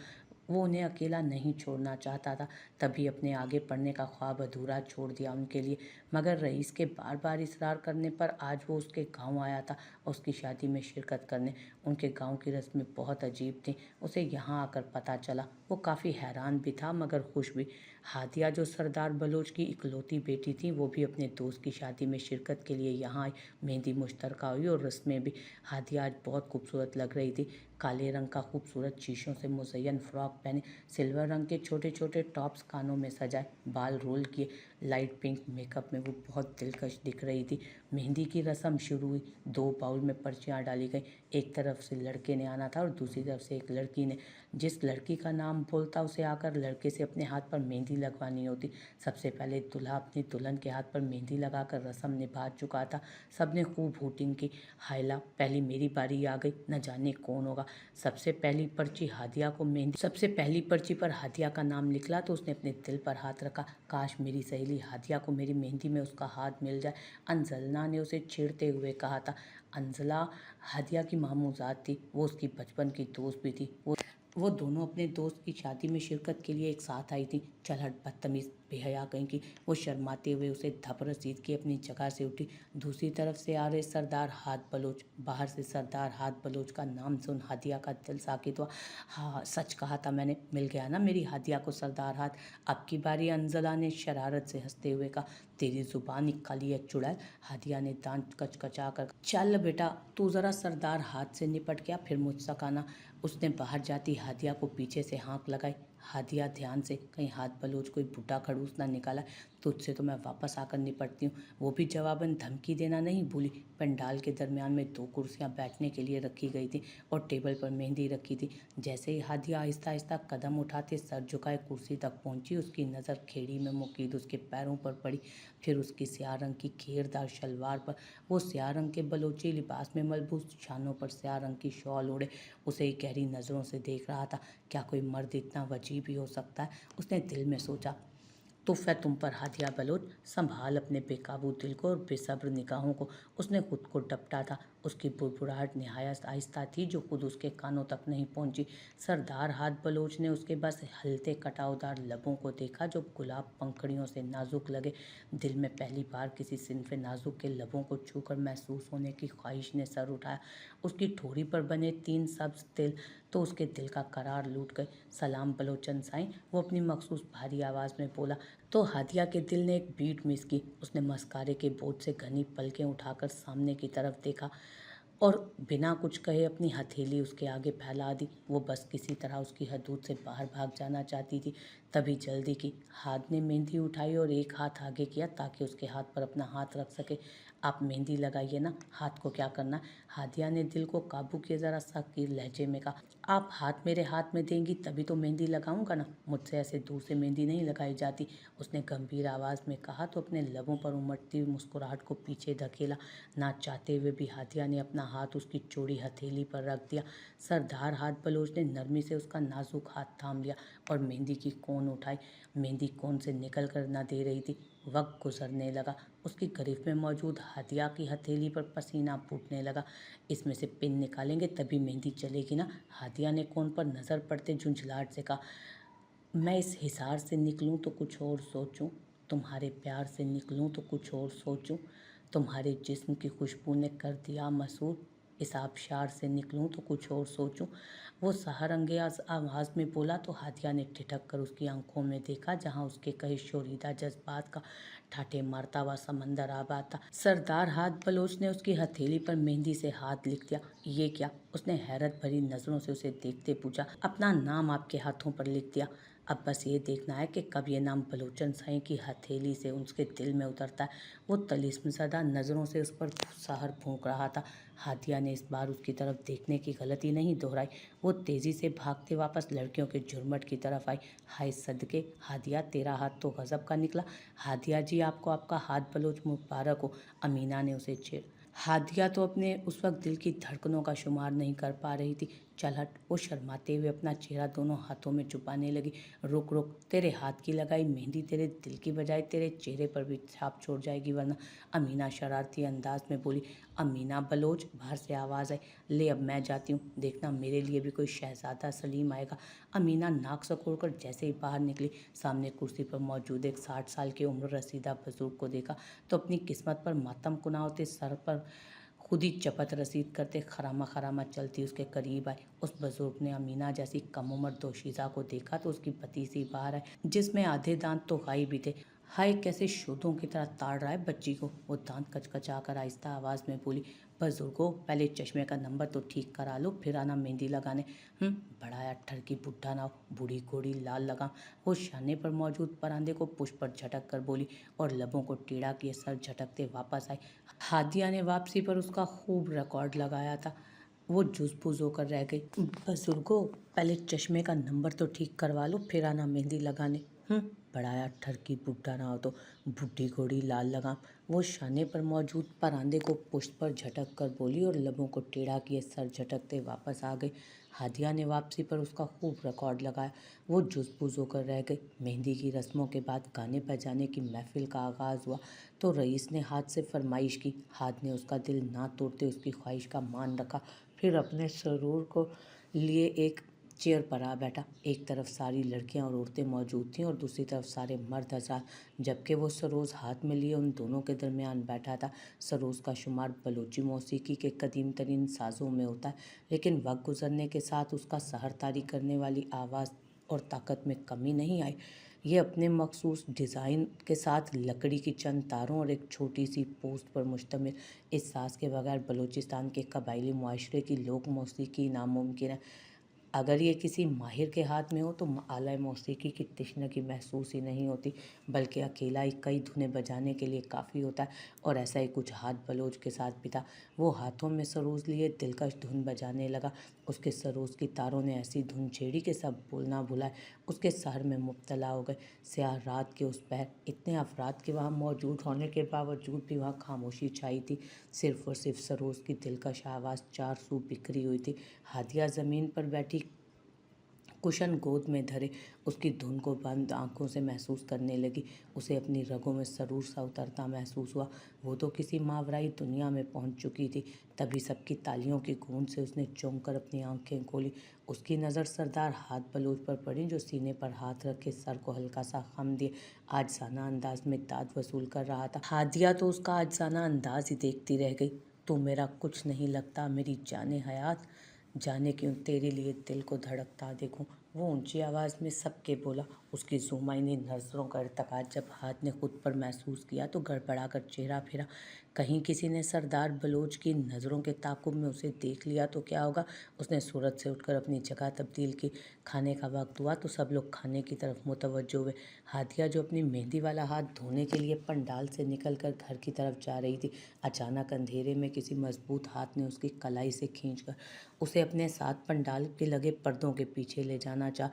S1: वो उन्हें अकेला नहीं छोड़ना चाहता था, तभी अपने आगे पढ़ने का ख्वाब अधूरा छोड़ दिया उनके लिए। मगर रईस के बार बार इसरार करने पर आज वो उसके गांव आया था उसकी शादी में शिरकत करने। उनके गांव की रस्में बहुत अजीब थीं। उसे यहाँ आकर पता चला। वो काफ़ी हैरान भी था मगर खुश भी। हादिया जो सरदार बलोच की इकलौती बेटी थी, वो भी अपने दोस्त की शादी में शिरकत के लिए यहाँ आई। मेहंदी मुश्तरका हुई और रस्में भी। हादिया आज बहुत खूबसूरत लग रही थी। काले रंग का खूबसूरत शीशों से मुज़य्यन फ्रॉक पहने, सिल्वर रंग के छोटे छोटे टॉप्स कानों में सजाए, बाल रोल किए, लाइट पिंक मेकअप में वो बहुत दिलकश दिख रही थी। मेहंदी की रस्म शुरू हुई। 2 बाउल में पर्चियाँ डाली गई। एक तरफ से लड़के ने आना था और दूसरी तरफ से एक लड़की ने। जिस लड़की का नाम बोलता उसे आकर लड़के से अपने हाथ पर मेहंदी लगवानी होती। सबसे पहले दूल्हा अपनी दुल्हन के हाथ पर मेहंदी लगाकर रस्म निभा चुका था। सबने खूब हूटिंग की। हायला, पहली मेरी बारी आ गई, न जाने कौन होगा। सबसे पहली पर्ची पर हादिया का नाम निकला तो उसने अपने दिल पर हाथ रखा। काश मेरी सहेली हादिया को मेरी मेहंदी में उसका हाथ मिल जाए, अंजलना ने उसे छेड़ते हुए कहा था। अंजला हादिया की मामूजात थी। वो उसकी बचपन की दोस्त भी थी। वो दोनों अपने दोस्त की शादी में शिरकत के लिए एक साथ आई थी। चल हट बदतमीज़, बेहया कहीं की। वो शर्माते हुए उसे धप रसीद की अपनी जगह से उठी। दूसरी तरफ से आ रहे सरदार हाथ बलोच। बाहर से सरदार हाथ बलोच का नाम सुन हादिया का दिल साकित हुआ। हाँ, सच कहा था मैंने, मिल गया ना मेरी हादिया को सरदार हाथ। अब की बारी अंजला ने शरारत से हंसते हुए कहा। तेरी जुबान ही काली है चुड़ैल। हादिया ने दांत कचकचा कर। चल बेटा, तू ज़रा सरदार हाथ से निपट गया, फिर मुझसे कहना। उसने बाहर जाती हादिया को पीछे से हाँक लगाई। हादिया ध्यान से, कहीं हाथ बलोच कोई बूढ़ा खड़ूस ना निकाला। तुझसे तो मैं वापस आकर निपटती हूँ। वो भी जवाबन धमकी देना नहीं भूली। पंडाल के दरमियान में 2 कुर्सियाँ बैठने के लिए रखी गई थी और टेबल पर मेहंदी रखी थी। जैसे ही हादिया आहिस्ता आहिस्ता कदम उठाते सर झुकाए कुर्सी तक पहुंची, उसकी नज़र खेड़ी में मुकीद उसके पैरों पर पड़ी, फिर उसकी स्याह रंग की घेरदार शलवार पर। वो स्याह रंग के बलोची लिबास में मलबूस, शानों पर स्याह रंग की शॉल ओढ़े उसे ही गहरी नज़रों से देख रहा था। क्या कोई मर्द इतना वजीब भी हो सकता है, उसने दिल में सोचा। तुफ है तुम पर हादिया बलोच, संभाल अपने बेकाबू दिल को और बेसब्र निगाहों को। उसने खुद को डपटा था। उसकी बुड़बुड़ाहट निहायत आहिस्ता थी जो खुद उसके कानों तक नहीं पहुंची। सरदार हाथ बलोच ने उसके बस हलते कटावदार लबों को देखा जो गुलाब पंखड़ियों से नाजुक लगे। दिल में पहली बार किसी सिनफे नाजुक के लबों को छूकर महसूस होने की ख्वाहिश ने सर उठाया। उसकी ठोड़ी पर बने 3 सब्ज तिल तो उसके दिल का करार लूट गए। सलाम बलोचन साईं, वो अपनी मखसूस भारी आवाज़ में बोला। तो हादिया के दिल ने एक बीट मिस की। उसने मस्कारे के बोझ से घनी पलकें उठाकर सामने की तरफ देखा और बिना कुछ कहे अपनी हथेली उसके आगे फैला दी। वो बस किसी तरह उसकी हदूद से बाहर भाग जाना चाहती थी, तभी जल्दी की। हाथ ने मेहंदी उठाई और एक हाथ आगे किया ताकि उसके हाथ पर अपना हाथ रख सके। आप मेहंदी लगाइए ना, हाथ को क्या करना। हादिया ने दिल को काबू किए ज़रा सख्त लहजे में कहा। आप हाथ मेरे हाथ में देंगी तभी तो मेहंदी लगाऊंगा ना, मुझसे ऐसे दूर से मेहंदी नहीं लगाई जाती, उसने गंभीर आवाज़ में कहा तो अपने लबों पर उमड़ती हुई मुस्कुराहट को पीछे धकेला। ना चाहते हुए भी हादिया ने अपना हाथ उसकी चौड़ी हथेली पर रख दिया। सरदार हाथ बलोच ने नरमी से उसका नाजुक हाथ थाम लिया और मेहंदी की कोन उठाई। मेहंदी कोन से निकल कर न दे रही थी। वक्त गुजरने लगा। उसकी गिरफ्त में मौजूद हादिया की हथेली पर पसीना फूटने लगा। इसमें से पिन निकालेंगे तभी मेहंदी चलेगी ना, हादिया ने कोन पर नज़र पड़ते झुंझलाहट से कहा। मैं इस हिसार से निकलूं तो कुछ और सोचूं, तुम्हारे प्यार से निकलूं तो कुछ और सोचूं, तुम्हारे जिस्म की खुशबू ने कर दिया मसूर, इस आबशार से निकलूं तो कुछ और सोचूं। वो सहारंगेज आवाज़ में बोला तो हादिया ने ठिठक कर उसकी आंखों में देखा जहां उसके कहे शोरीदा जज्बात का ठाठे मारता हुआ समंदर आबाद था। सरदार हाथ बलोच ने उसकी हथेली पर मेहंदी से हाथ लिख दिया। ये क्या, उसने हैरत भरी नज़रों से उसे देखते पूछा। अपना नाम आपके हाथों पर लिख दिया। अब बस ये देखना है कि कब ये नाम बलोचन साईं की हथेली से उसके दिल में उतरता है। वो तिलिस्मज़दा नज़रों से उस पर सहर फूंक रहा था। हादिया ने इस बार उसकी तरफ देखने की गलती नहीं दोहराई। वो तेज़ी से भागते वापस लड़कियों के झुरमुट की तरफ आई। हाय सदके, हादिया तेरा हाथ तो गजब का निकला। हादिया जी, आपको आपका हाथ बलोच मुबारक हो, अमीना ने उसे छेड़। हादिया तो अपने उस वक्त दिल की धड़कनों का शुमार नहीं कर पा रही थी। चल हट, वो शर्माते हुए अपना चेहरा दोनों हाथों में छुपाने लगी। रुक रुक, तेरे हाथ की लगाई मेहंदी तेरे दिल की बजाय तेरे चेहरे पर भी छाप छोड़ जाएगी वरना, अमीना शरारती अंदाज में बोली। अमीना बलोच, बाहर से आवाज़ आई। ले अब मैं जाती हूँ, देखना मेरे लिए भी कोई शहजादा सलीम आएगा। अमीना नाक सकोड़कर जैसे ही बाहर निकली, सामने कुर्सी पर मौजूद एक 60 साल की उम्र रसीदा बुजुर्ग को देखा तो अपनी किस्मत पर मातम कुनावते सर पर खुद ही चपत रसीद करते खरामा खरामा चलती उसके करीब आई। उस बुजुर्ग ने अमीना जैसी कम उम्र दोशीज़ा को देखा तो उसकी भतीसी बाहर आई, जिसमें आधे दांत तो गायब भी थे। हाय, कैसे शोधों की तरह ताड़ रहा है बच्ची को, वो दांत कचकचा कर आहिस्ता आवाज़ में बोली। बुजुर्गो, पहले चश्मे का नंबर तो ठीक करा लो, फिर आना मेहंदी लगाने। बड़ा अट्ठर की बुढ़ा ना हो, बूढ़ी घोड़ी लाल लगाम। वो शाने पर मौजूद परांदे को पुष्प पर झटक कर बोली और लबों को टेढ़ा किए सर झटकते वापस आई। हादिया ने वापसी पर उसका खूब रिकॉर्ड लगाया था। वो जुझबुझ होकर रह गई। बुजुर्गो, पहले चश्मे का नंबर तो ठीक करवा लो, फिर आना मेहंदी लगाने। बड़ा अट्ठर की बुढ़ा ना हो तो बुढ़ी घोड़ी लाल लगाम। वो शाने पर मौजूद परांदे को पुष्प पर झटक कर बोली और लबों को टेढ़ा किए सर झटकते वापस आ गई। हादिया ने वापसी पर उसका खूब रिकॉर्ड लगाया। वो जुझबुझ होकर रह गई। मेहंदी की रस्मों के बाद गाने बजाने की महफिल का आगाज़ हुआ तो रईस ने हाथ से फरमाइश की। हाथ ने उसका दिल ना तोड़ते उसकी ख्वाहिश का मान रखा, फिर अपने सरूर को लिए एक चेयर पर आ बैठा। एक तरफ सारी लड़कियां और औरतें मौजूद थीं और दूसरी तरफ सारे मर्द हज़ार, जबकि वो सरोज हाथ में लिए उन दोनों के दरमियान बैठा था। सरोज का शुमार बलूची मौसीकी के कदीम तरीन साज़ों में होता है, लेकिन वक्त गुजरने के साथ उसका सहर तारी करने वाली आवाज़ और ताकत में कमी नहीं आई। ये अपने मखसूस डिज़ाइन के साथ लकड़ी की चंद तारों और एक छोटी सी पोस्ट पर मुश्तमिल इस साज के बगैर बलूचिस्तान के कबायली मुआशरे की लोक मौसीकी नामुमकिन है। अगर ये किसी माहिर के हाथ में हो तो आला मौसीकी की तिश्नगी महसूस ही नहीं होती, बल्कि अकेला ही कई धुनें बजाने के लिए काफ़ी होता है। और ऐसा ही कुछ हाथ बलोच के साथ भी था। वो हाथों में सरोज लिए दिलकश धुन बजाने लगा। उसके सरोज की तारों ने ऐसी धुन छेड़ी कि सब बोलना भुलाए उसके सहर में मुब्तला हो गए। स्याह रात के उस पहर इतने अफराद के वहाँ मौजूद होने के बावजूद भी वहाँ खामोशी छाई थी। सिर्फ और सिर्फ सरोज की दिलकश आवाज़ चार सू बिखरी हुई थी। हादिया ज़मीन पर बैठी कुशन गोद में धरे उसकी धुन को बंद आंखों से महसूस करने लगी। उसे अपनी रगों में सरूर सा उतरता महसूस हुआ। वो तो किसी मावराई दुनिया में पहुंच चुकी थी। तभी सबकी तालियों की गूंज से उसने चौंक कर अपनी आंखें खोली। उसकी नज़र सरदार हाथ बलोच पर पड़ी, जो सीने पर हाथ रखे सर को हल्का सा खम दिए आजजाना अंदाज में दाद वसूल कर रहा था। हादिया तो उसका आजजाना अंदाज ही देखती रह गई। तू मेरा कुछ नहीं लगता मेरी जाने हयात, जाने क्यों तेरे लिए दिल को धड़कता देखूं, वो ऊंची आवाज़ में सबके बोला। उसकी जुमाइनी नज़रों का इर्तिकाज जब हाथ ने खुद पर महसूस किया तो गड़बड़ा कर चेहरा फिरा। कहीं किसी ने सरदार बलोच की नज़रों के ताकुब में उसे देख लिया तो क्या होगा। उसने सूरत से उठकर अपनी जगह तब्दील की। खाने का वक्त हुआ तो सब लोग खाने की तरफ मुतवज्जो हुए। हादिया, जो अपनी मेहंदी वाला हाथ धोने के लिए पंडाल से निकलकर घर की तरफ जा रही थी, अचानक अंधेरे में किसी मजबूत हाथ ने उसकी कलाई से खींचकर उसे अपने साथ पंडाल के लगे पर्दों के पीछे ले जाना चाहा।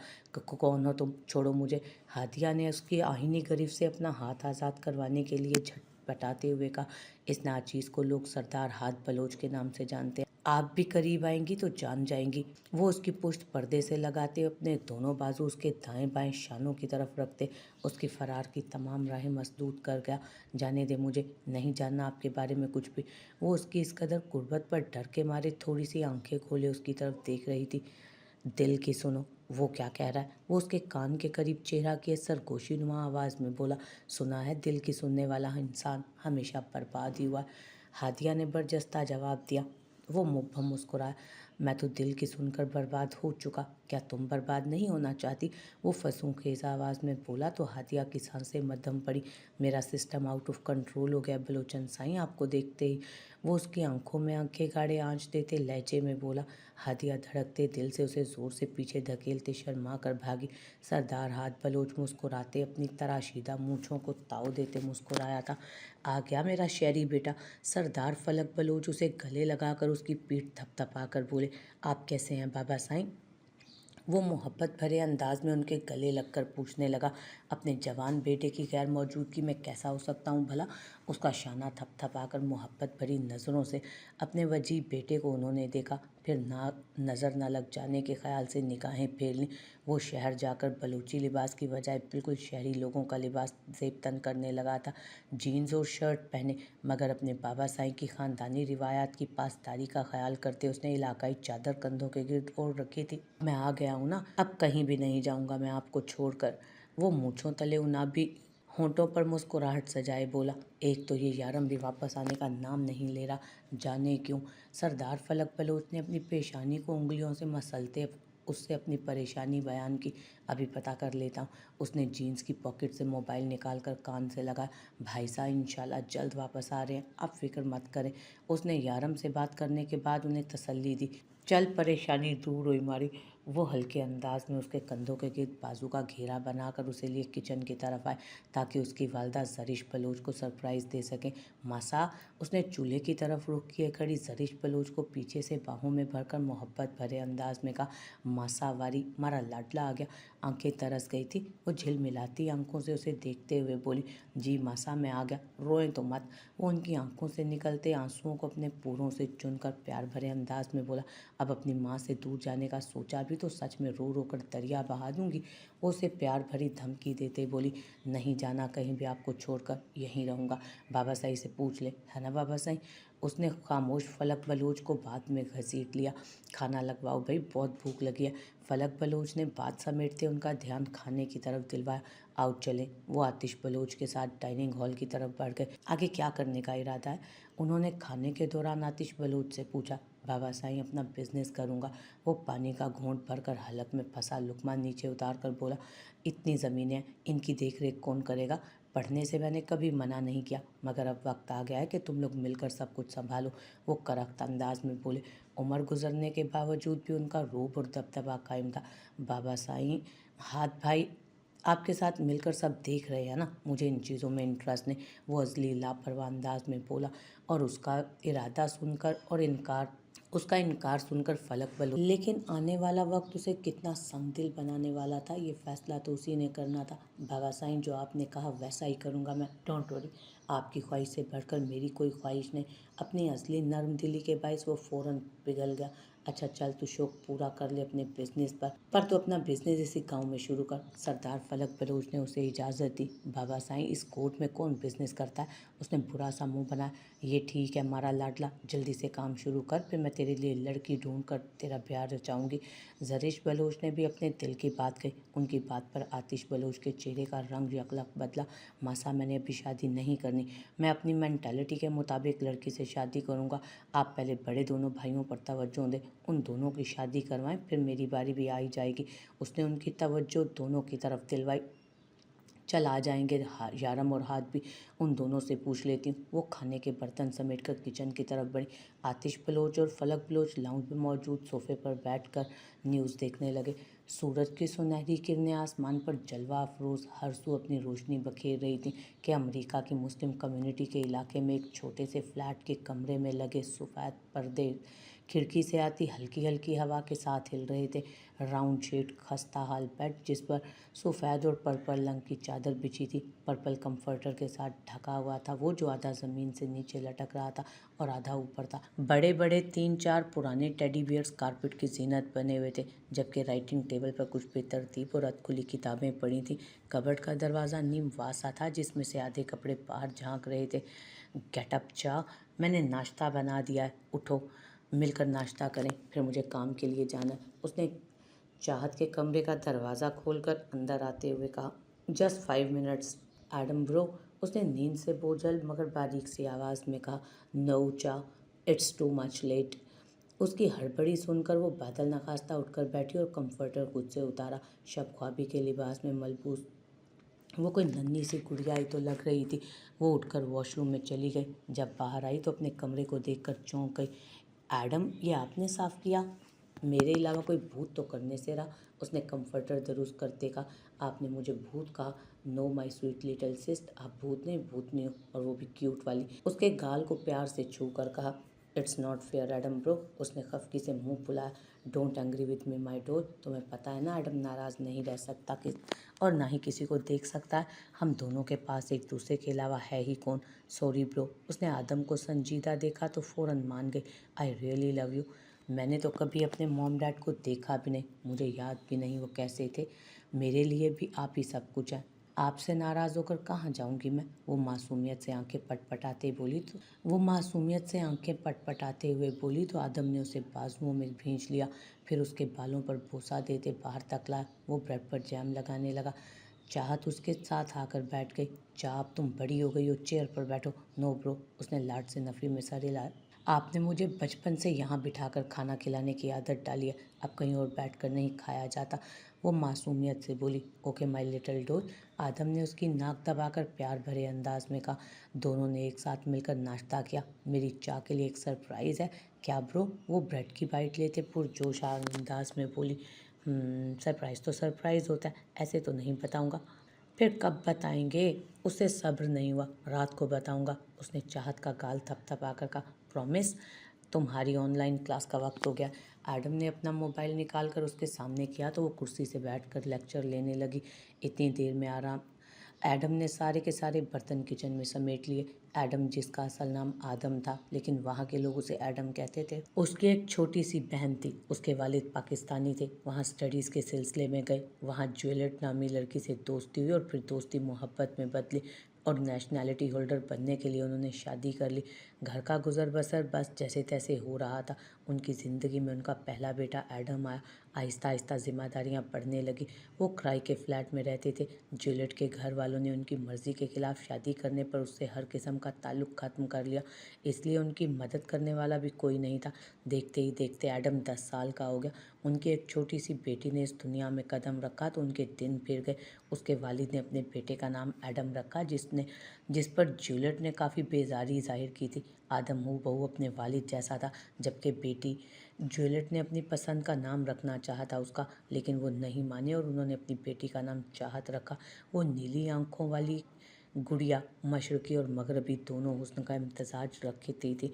S1: कौन हो तुम, छोड़ो मुझे। हादिया ने उसकी आहिनी गिरफ्त से अपना हाथ आज़ाद करवाने के लिए झटपटाते हुए कहा। इस नाचीज़ को लोग सरदार हाथ बलोच के नाम से जानते हैं। आप भी करीब आएंगी तो जान जाएंगी। वो उसकी पुश्त पर्दे से लगाते अपने दोनों बाजू उसके दाएं बाएं शानों की तरफ रखते उसकी फरार की तमाम राहें मसदूद कर गया। जाने दे, मुझे नहीं जानना आपके बारे में कुछ भी। वो उसकी इस कदर गुर्बत पर डर के मारे थोड़ी सी आंखें खोले उसकी तरफ देख रही थी। दिल की सुनो, वो क्या कह रहा है, वो उसके कान के करीब चेहरा किए सरगोशी नुमा आवाज़ में बोला। सुना है, दिल की सुनने वाला इंसान हमेशा बर्बाद ही हुआ है। हादिया ने बरजस्ता जवाब दिया। वो मुब्हम मुस्कुराया। मैं तो दिल की सुनकर बर्बाद हो चुका, क्या तुम बर्बाद नहीं होना चाहती? वो फंसूखेज आवाज़ में बोला तो हादिया की सांसें मद्धम पड़ी। मेरा सिस्टम आउट ऑफ कंट्रोल हो गया बलोचन साईं आपको देखते ही। वो उसकी आंखों में आंखें गाड़े आंच देते लहजे में बोला। हादिया धड़कते दिल से उसे जोर से पीछे धकेलते शर्मा कर भागी। सरदार हाथ बलोच मुस्कुराते अपनी तराशीदा मूंछों को ताव देते मुस्कुराया था। आ गया मेरा शहरी बेटा। सरदार फलक बलोच उसे गले लगाकर उसकी पीठ थपथपाकर बोले, आप कैसे हैं बाबा साईं? वो मोहब्बत भरे अंदाज में उनके गले लगकर पूछने लगा, अपने जवान बेटे की गैर मौजूदगी में कैसा हो सकता हूँ भला? उसका शाना थपथपाकर मोहब्बत भरी नज़रों से अपने वजीह बेटे को उन्होंने देखा, फिर नज़र न लग जाने के ख्याल से निगाहें फेर लीं। वो शहर जाकर बलूची लिबास की बजाय बिल्कुल शहरी लोगों का लिबास ज़ेब तन करने लगा था। जीन्स और शर्ट पहने, मगर अपने बाबा साईं की ख़ानदानी रिवायात की पासदारी का ख्याल करते उसने इलाकाई चादर कंधों के गिर्द ओढ़ रखी थी। मैं आ गया हूँ ना, अब कहीं भी नहीं जाऊँगा मैं आपको छोड़कर। वो मूँछों तले उनाबी होंठों पर मुस्कुराहट सजाए बोला, एक तो ये यारम भी वापस आने का नाम नहीं ले रहा, जाने क्यों? सरदार फलक बलोच ने अपनी पेशानी को उंगलियों से मसलते उससे अपनी परेशानी बयान की। अभी पता कर लेता हूँ। उसने जीन्स की पॉकेट से मोबाइल निकालकर कान से लगाया। भाई साहब इंशाल्लाह जल्द वापस आ रहे हैं, आप फिक्र मत करें। उसने यारम से बात करने के बाद उन्हें तसल्ली दी। चल परेशानी दूर हुई मारी। वो हल्के अंदाज में उसके कंधों के गिर्द बाजू का घेरा बनाकर उसे लिए किचन की तरफ आए ताकि उसकी वालदा जरिश बलोच को सरप्राइज़ दे सकें। मासा, उसने चूल्हे की तरफ रुख किए खड़ी जरिश बलोच को पीछे से बाहों में भरकर मोहब्बत भरे अंदाज में कहा, मासा वारी मारा लाडला आ गया। आंखें तरस गई थी। वो झिलमिलाती आंखों से उसे देखते हुए बोली, जी मासा मैं आ गया, रोएं तो मत। वो उनकी आंखों से निकलते आंसुओं को अपने पूरों से चुनकर प्यार भरे अंदाज में बोला, अब अपनी माँ से दूर जाने का सोचा भी तो सच में रो रो कर दरिया बहा दूंगी। वो उसे प्यार भरी धमकी देते बोली, नहीं जाना कहीं भी आपको छोड़कर, यहीं रहूँगा। बाबा साईं से पूछ ले, है ना बाबा साईं? उसने खामोश फलक बलोच को बात में घसीट लिया। खाना लगवाओ भाई, बहुत भूख लगी है। फलक बलोच ने बात समेटते उनका ध्यान खाने की तरफ दिलवाया। आओ चलें। वो आतिश बलोच के साथ डाइनिंग हॉल की तरफ बढ़ गए। आगे क्या करने का इरादा है? उन्होंने खाने के दौरान आतिश बलोच से पूछा। बाबा साईं अपना बिजनेस करूँगा। वो पानी का घूंट भरकर हलक में फंसा लुकमा नीचे उतार कर बोला, इतनी ज़मीनें इनकी देख रेख कौन करेगा? पढ़ने से मैंने कभी मना नहीं किया, मगर अब वक्त आ गया है कि तुम लोग मिलकर सब कुछ संभालो। वो करख्त अंदाज में बोले। उम्र गुजरने के बावजूद भी उनका रूप और दबदबा कायम था। बाबा साईं, हाथ भाई आपके साथ मिलकर सब देख रहे हैं ना, मुझे इन चीज़ों में इंटरेस्ट नहीं। वो अजली लापरवाह अंदाज में बोला और उसका इनकार सुनकर फलक बलो, लेकिन आने वाला वक्त उसे कितना संगदिल बनाने वाला था, ये फैसला तो उसी ने करना था। बाबा साईं जो आपने कहा वैसा ही करूँगा मैं, डोंट वरी। आपकी ख्वाहिश से बढ़कर मेरी कोई ख्वाहिश नहीं। अपनी असली नर्म दिली के बायस वो फ़ौरन पिघल गया। अच्छा चल, तू शौक पूरा कर ले अपने बिजनेस पर तू अपना बिजनेस इसी गांव में शुरू कर। सरदार फलक बलोच ने उसे इजाज़त दी। बाबा साईं, इस कोर्ट में कौन बिजनेस करता है? उसने बुरा सा मुंह बनाया। ये ठीक है हमारा लाडला, जल्दी से काम शुरू कर, फिर मैं तेरे लिए लड़की ढूंढ कर तेरा ब्याह रचाऊंगी। जरीश बलोच ने भी अपने दिल की बात कही। उनकी बात पर आतिश बलोच के चेहरे का रंग यकलक बदला। मासा, मैंने अभी शादी नहीं करनी, मैं अपनी मेंटालिटी के मुताबिक लड़की से शादी करूंगा। आप पहले बड़े दोनों भाइयों पर तवज्जो दें, उन दोनों की शादी करवाएं, फिर मेरी बारी भी आई जाएगी। उसने उनकी तवज्जो दोनों की तरफ दिलवाई। चल आ जाएंगे यारम और हाथ भी, उन दोनों से पूछ लेती हूँ। वो खाने के बर्तन समेटकर किचन की तरफ बढ़ी। आतिश बलोच और फलक बलोच लाउंज में मौजूद सोफे पर बैठकर न्यूज़ देखने लगे। सूरज की सुनहरी किरणें आसमान पर जलवा अफरोज़ हर सू अपनी रोशनी बखेर रही थी कि अमेरिका की मुस्लिम कम्युनिटी के इलाके में एक छोटे से फ्लैट के कमरे में लगे सफ़ेद पर्दे खिड़की से आती हल्की हल्की हवा के साथ हिल रहे थे। राउंड शेड खस्ता हाल बेड जिस पर सफ़ेद और पर्पल रंग की चादर बिछी थी, पर्पल कंफर्टर के साथ ढका हुआ था, वो जो आधा ज़मीन से नीचे लटक रहा था और आधा ऊपर था। बड़े बड़े 3-4 पुराने टेडी बियर्स कारपेट की जीनत बने हुए थे, जबकि राइटिंग टेबल पर कुछ बेतरतीब और अधखुली किताबें पड़ी थीं। कबर्ड का दरवाज़ा नीम वासा था जिसमें से आधे कपड़े बाहर झांक रहे थे। गेटअप चा, मैंने नाश्ता बना दिया है, उठो मिलकर नाश्ता करें, फिर मुझे काम के लिए जाना है। उसने चाहत के कमरे का दरवाज़ा खोलकर अंदर आते हुए कहा, जस्ट 5 मिनट्स एडम ब्रो। उसने नींद से बोझल मगर बारीक सी आवाज़ में कहा, नो चा, इट्स टू मच लेट। उसकी हड़बड़ी सुनकर वो बादल नखास्ता उठकर बैठी और कंफर्टर खुद से उतारा। शब ख्वाबी के लिबास में मलबूस वो कोई नन्ही सी गुड़िया ही तो लग रही थी। वो उठकर वॉशरूम में चली गई। जब बाहर आई तो अपने कमरे को देखकर चौंक गई। एडम, ये आपने साफ किया? मेरे अलावा कोई भूत तो करने से रहा। उसने कंफर्टर दुरुस्त करते कहा। आपने मुझे भूत कहा। Know my sweet little cyst, आप भूत नहीं, भूतनी हो, और वो भी क्यूट वाली। उसके गाल को प्यार से छू कर कहा। It's not fair Adam bro. उसने खफकी से मुंह फुलाया। Don't angry with me my door. तुम्हें पता है ना एडम नाराज़ नहीं रह सकता कि और ना ही किसी को देख सकता है। हम दोनों के पास एक दूसरे के अलावा है ही कौन। Sorry bro. उसने आदम को संजीदा देखा तो फौरन मान गई। I really love you. मैंने तो कभी अपने मॉम डैड को देखा भी नहीं, मुझे याद भी नहीं वो कैसे थे। मेरे लिए भी आप ही सब कुछ हैं। आपसे नाराज़ होकर कहाँ जाऊंगी मैं। वो मासूमियत से आंखें पटपटाते हुए बोली तो आदम ने उसे बाजुओं में भींच लिया। फिर उसके बालों पर बोसा देते बाहर तक लाया। वो ब्रेड पर जैम लगाने लगा। चाहत उसके साथ आकर बैठ गई। चाह, अब तुम बड़ी हो गई हो, चेयर पर बैठो। No bro. उसने लाड से नफरी में सर हिलाया। आपने मुझे बचपन से यहाँ बिठाकर खाना खिलाने की आदत डाली है, अब कहीं और बैठकर नहीं खाया जाता। वो मासूमियत से बोली। Okay my little doll. आदम ने उसकी नाक दबाकर प्यार भरे अंदाज में कहा। दोनों ने एक साथ मिलकर नाश्ता किया। मेरी चाह के लिए एक सरप्राइज़ है क्या ब्रो? वो ब्रेड की बाइट लेते पुरजोश अंदाज में बोली। सरप्राइज़ तो सरप्राइज़ होता है, ऐसे तो नहीं बताऊंगा। फिर कब बताएंगे? उसे सब्र नहीं हुआ। रात को बताऊंगा। उसने चाहत का गाल थपथपाकर कहा। प्रॉमिस? तुम्हारी ऑनलाइन क्लास का वक्त हो गया। एडम ने अपना मोबाइल निकाल कर उसके सामने किया तो वो कुर्सी से बैठकर लेक्चर लेने लगी। इतनी देर में आराम एडम ने सारे के सारे बर्तन किचन में समेट लिए। एडम, जिसका असल नाम आदम था लेकिन वहाँ के लोग उसे एडम कहते थे, उसकी एक छोटी सी बहन थी। उसके वालिद पाकिस्तानी थे। वहाँ स्टडीज़ के सिलसिले में गए। वहाँ ज्वेलट नामी लड़की से दोस्ती हुई और फिर दोस्ती मोहब्बत में बदली और नेशनैलिटी होल्डर बनने के लिए उन्होंने शादी कर ली। घर का गुजर बसर बस जैसे तैसे हो रहा था। उनकी ज़िंदगी में उनका पहला बेटा एडम आया। आहिस्ता आहिस्ता जिम्मेदारियां बढ़ने लगी। वो किराए के फ्लैट में रहते थे। जूलियट के घर वालों ने उनकी मर्ज़ी के खिलाफ शादी करने पर उससे हर किस्म का ताल्लुक़ ख़त्म कर लिया, इसलिए उनकी मदद करने वाला भी कोई नहीं था। देखते ही देखते एडम 10 साल का हो गया। उनकी एक छोटी सी बेटी ने इस दुनिया में कदम रखा तो उनके दिन फिर गए। उसके वालिद ने अपने बेटे का नाम एडम रखा, जिस पर जूलियट ने काफ़ी बेजारी जाहिर की थी। आदम हूबहू अपने वालिद जैसा था, जबकि बेटी जूलियट ने अपनी पसंद का नाम रखना चाहा था उसका, लेकिन वो नहीं माने और उन्होंने अपनी बेटी का नाम चाहत रखा। वो नीली आंखों वाली गुड़िया मशरक़ी और मगरबी दोनों हुस्न का इम्तजाज रखती थी।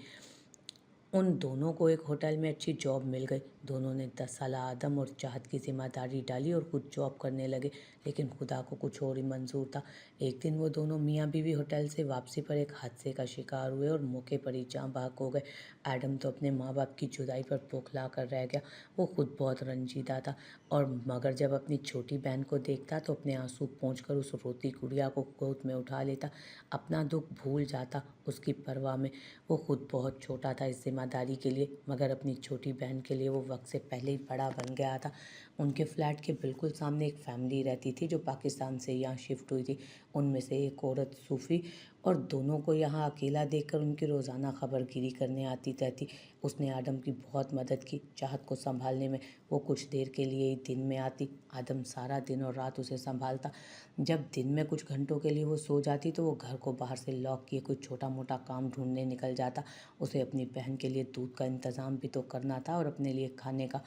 S1: उन दोनों को एक होटल में अच्छी जॉब मिल गई। दोनों ने 10 साल आदम और चाहत की जिम्मेदारी डाली और खुद जॉब करने लगे, लेकिन खुदा को कुछ और ही मंजूर था। एक दिन वो दोनों मियाँ बीवी होटल से वापसी पर एक हादसे का शिकार हुए और मौके पर ही जाँ बहक हो गए। एडम तो अपने माँ बाप की जुदाई पर बौखला कर रह गया। वो खुद बहुत रंजीदा था और मगर जब अपनी छोटी बहन को देखता तो अपने आंसू पोंछकर उस रोती गुड़िया को गोद में उठा लेता, अपना दुख भूल जाता उसकी परवाह में। वो खुद बहुत छोटा था इस जिम्मेदारी के लिए, मगर अपनी छोटी बहन के लिए वो वक्त से पहले ही बड़ा बन गया था। उनके फ्लैट के बिल्कुल सामने एक फैमिली रहती थी जो पाकिस्तान से यहाँ शिफ्ट हुई थी। उनमें से एक औरत सूफ़ी और दोनों को यहाँ अकेला देखकर उनकी रोज़ाना खबरगिरी करने आती रहती। उसने आदम की बहुत मदद की चाहत को संभालने में। वो कुछ देर के लिए ही दिन में आती। आदम सारा दिन और रात उसे संभालता। जब दिन में कुछ घंटों के लिए वो सो जाती तो वो घर को बाहर से लॉक किए कोई छोटा मोटा काम ढूंढने निकल जाता। उसे अपनी बहन के लिए दूध का इंतज़ाम भी तो करना था और अपने लिए खाने का।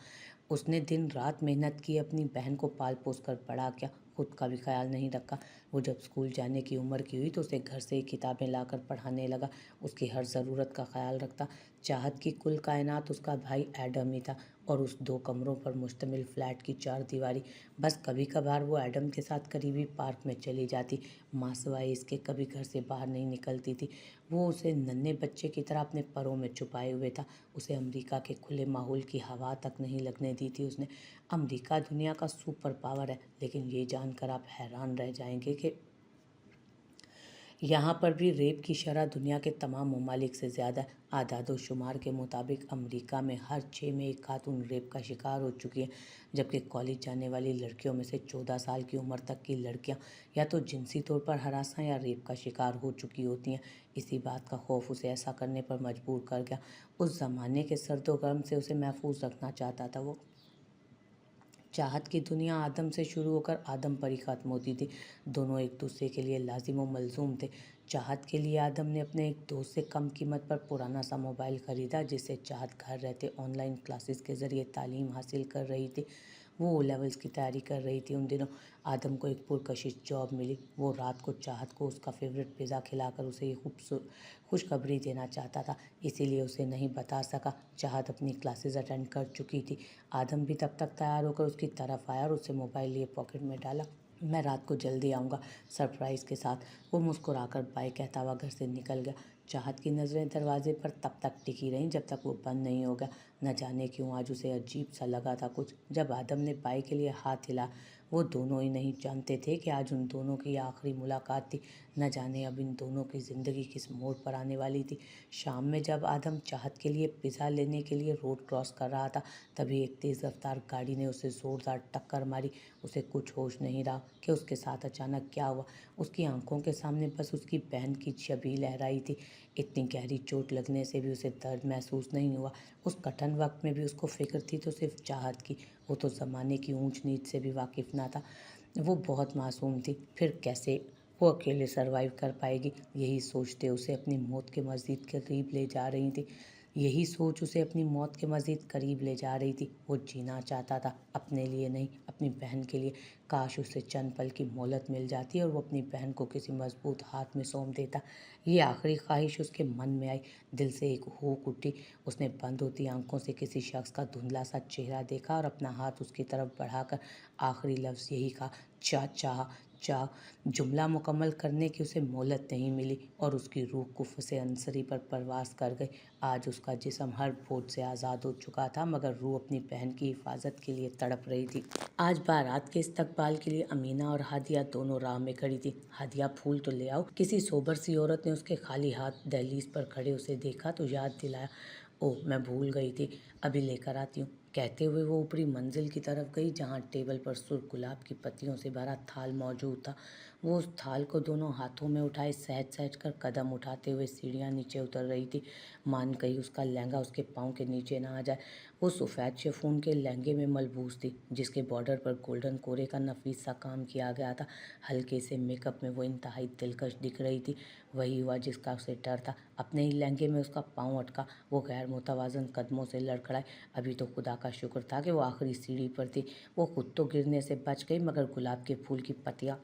S1: उसने दिन रात मेहनत की, अपनी बहन को पाल पोस कर बड़ा किया, खुद का भी ख्याल नहीं रखा। वो जब स्कूल जाने की उम्र की हुई तो उसे घर से ही किताबें लाकर पढ़ाने लगा, उसकी हर ज़रूरत का ख्याल रखता। चाहत की कुल कायनात उसका भाई एडम ही था और उस 2 कमरों पर मुश्तमिल फ्लैट की 4 दीवारी। बस कभी कभार वो एडम के साथ करीबी पार्क में चली जाती। माँ सिवाय इसके कभी घर से बाहर नहीं निकलती थी। वो उसे नन्हे बच्चे की तरह अपने परों में छुपाए हुए था। उसे अमेरिका के खुले माहौल की हवा तक नहीं लगने दी थी उसने। अमेरिका दुनिया का सुपर पावर है, लेकिन ये जानकर आप हैरान रह जाएंगे कि यहाँ पर भी रेप की शरह दुनिया के तमाम ममालिक से ज़्यादा है। आदाद व शुमार के मुताबिक अमेरिका में हर 6 में एक खातून रेप का शिकार हो चुकी है, जबकि कॉलेज जाने वाली लड़कियों में से 14 साल की उम्र तक की लड़कियां या तो जिनसी तौर पर हरासा या रेप का शिकार हो चुकी होती हैं। इसी बात का खौफ उसे ऐसा करने पर मजबूर कर गया। उस ज़माने के सर्द व गर्म से उसे महफूज रखना चाहता था वो। चाहत की दुनिया आदम से शुरू होकर आदम पर ही ख़त्म होती थी। दोनों एक दूसरे के लिए लाजिम व मलजूम थे। चाहत के लिए आदम ने अपने एक दोस्त से कम कीमत पर पुराना सा मोबाइल ख़रीदा, जिससे चाहत घर रहते ऑनलाइन क्लासेस के ज़रिए तालीम हासिल कर रही थी। वो ओ लेवल्स की तैयारी कर रही थी। उन दिनों आदम को एक पुरकशिश जॉब मिली। वो रात को चाहत को उसका फेवरेट पिज़्ज़ा खिलाकर उसे ये खुशखबरी देना चाहता था, इसीलिए उसे नहीं बता सका। चाहत अपनी क्लासेस अटेंड कर चुकी थी। आदम भी तब तक तैयार होकर उसकी तरफ आया और उससे मोबाइल लिए पॉकेट में डाला। मैं रात को जल्दी आऊँगा, सरप्राइज़ के साथ वो मुस्कुराकर बाय कहता हुआ घर से निकल गया। चाहत की नज़रें दरवाजे पर तब तक टिकी रहीं जब तक वो बंद नहीं हो गया। न जाने क्यों आज उसे अजीब सा लगा था कुछ। जब आदम ने बाय के लिए हाथ हिला, वो दोनों ही नहीं जानते थे कि आज उन दोनों की आखिरी मुलाकात थी। न जाने अब इन दोनों की ज़िंदगी किस मोड़ पर आने वाली थी। शाम में जब आदम चाहत के लिए पिज़्ज़ा लेने के लिए रोड क्रॉस कर रहा था, तभी एक तेज़ रफ्तार गाड़ी ने उसे ज़ोरदार टक्कर मारी। उसे कुछ होश नहीं रहा कि उसके साथ अचानक क्या हुआ। उसकी आंखों के सामने बस उसकी बहन की छवि लहराई थी। इतनी गहरी चोट लगने से भी उसे दर्द महसूस नहीं हुआ। उस कठिन वक्त में भी उसको फिक्र थी तो सिर्फ चाहत की। वो तो ज़माने की ऊंच नीच से भी वाकिफ़ ना था। वो बहुत मासूम थी, फिर कैसे वो अकेले सरवाइव कर पाएगी। यही सोचते उसे अपनी मौत के मज़ीद करीब ले जा रही थी। यही सोच उसे अपनी मौत के मज़ीद करीब ले जा रही थी। वो जीना चाहता था, अपने लिए नहीं, अपनी बहन के लिए। काश उसे चंद पल की मोहलत मिल जाती और वो अपनी बहन को किसी मजबूत हाथ में सौंप देता। ये आखिरी ख्वाहिश उसके मन में आई। दिल से एक हुक उठी। उसने बंद होती आंखों से किसी शख्स का धुंधला सा चेहरा देखा और अपना हाथ उसकी तरफ बढ़ाकर आखिरी लफ्ज़ यही कहा, चाह। जुमला मुकम्मल करने की उसे मोहलत नहीं मिली और उसकी रूह कुफ्र से अंसरी पर परवास कर गई। आज उसका जिस्म हर बोझ से आज़ाद हो चुका था, मगर रूह अपनी बहन की हिफाजत के लिए तड़प रही थी। आज बारात के इस्तकबाल के लिए अमीना और हादिया दोनों राह में खड़ी थी। हादिया, फूल तो ले आओ। किसी सोबर सी औरत ने उसके खाली हाथ दहलीज पर खड़े उसे देखा तो याद दिलाया। ओह, मैं भूल गई थी, अभी लेकर आती हूँ। कहते हुए वो ऊपरी मंजिल की तरफ गई, जहाँ टेबल पर सुर्ख गुलाब की पत्तियों से भरा थाल मौजूद था। वो उस थाल को दोनों हाथों में उठाए सहज सहज कर कदम उठाते हुए सीढ़ियाँ नीचे उतर रही थी। मान कहीं उसका लहंगा उसके पाँव के नीचे ना आ जाए। वो सफ़ेद शिफॉन के लहंगे में मलबूस थी, जिसके बॉर्डर पर गोल्डन कोरे का नफीस सा काम किया गया था। हल्के से मेकअप में वो इंतहाई दिलकश दिख रही थी। वही हुआ जिसका उसे डर था। अपने ही लहंगे में उसका पाँव अटका। वो गैर मुतवाज़न कदमों से लड़खड़ाए। अभी तो खुदा का शुक्र था कि वो आखिरी सीढ़ी पर थी। वो खुद तो गिरने से बच गई, मगर गुलाब के फूल की पत्तियाँ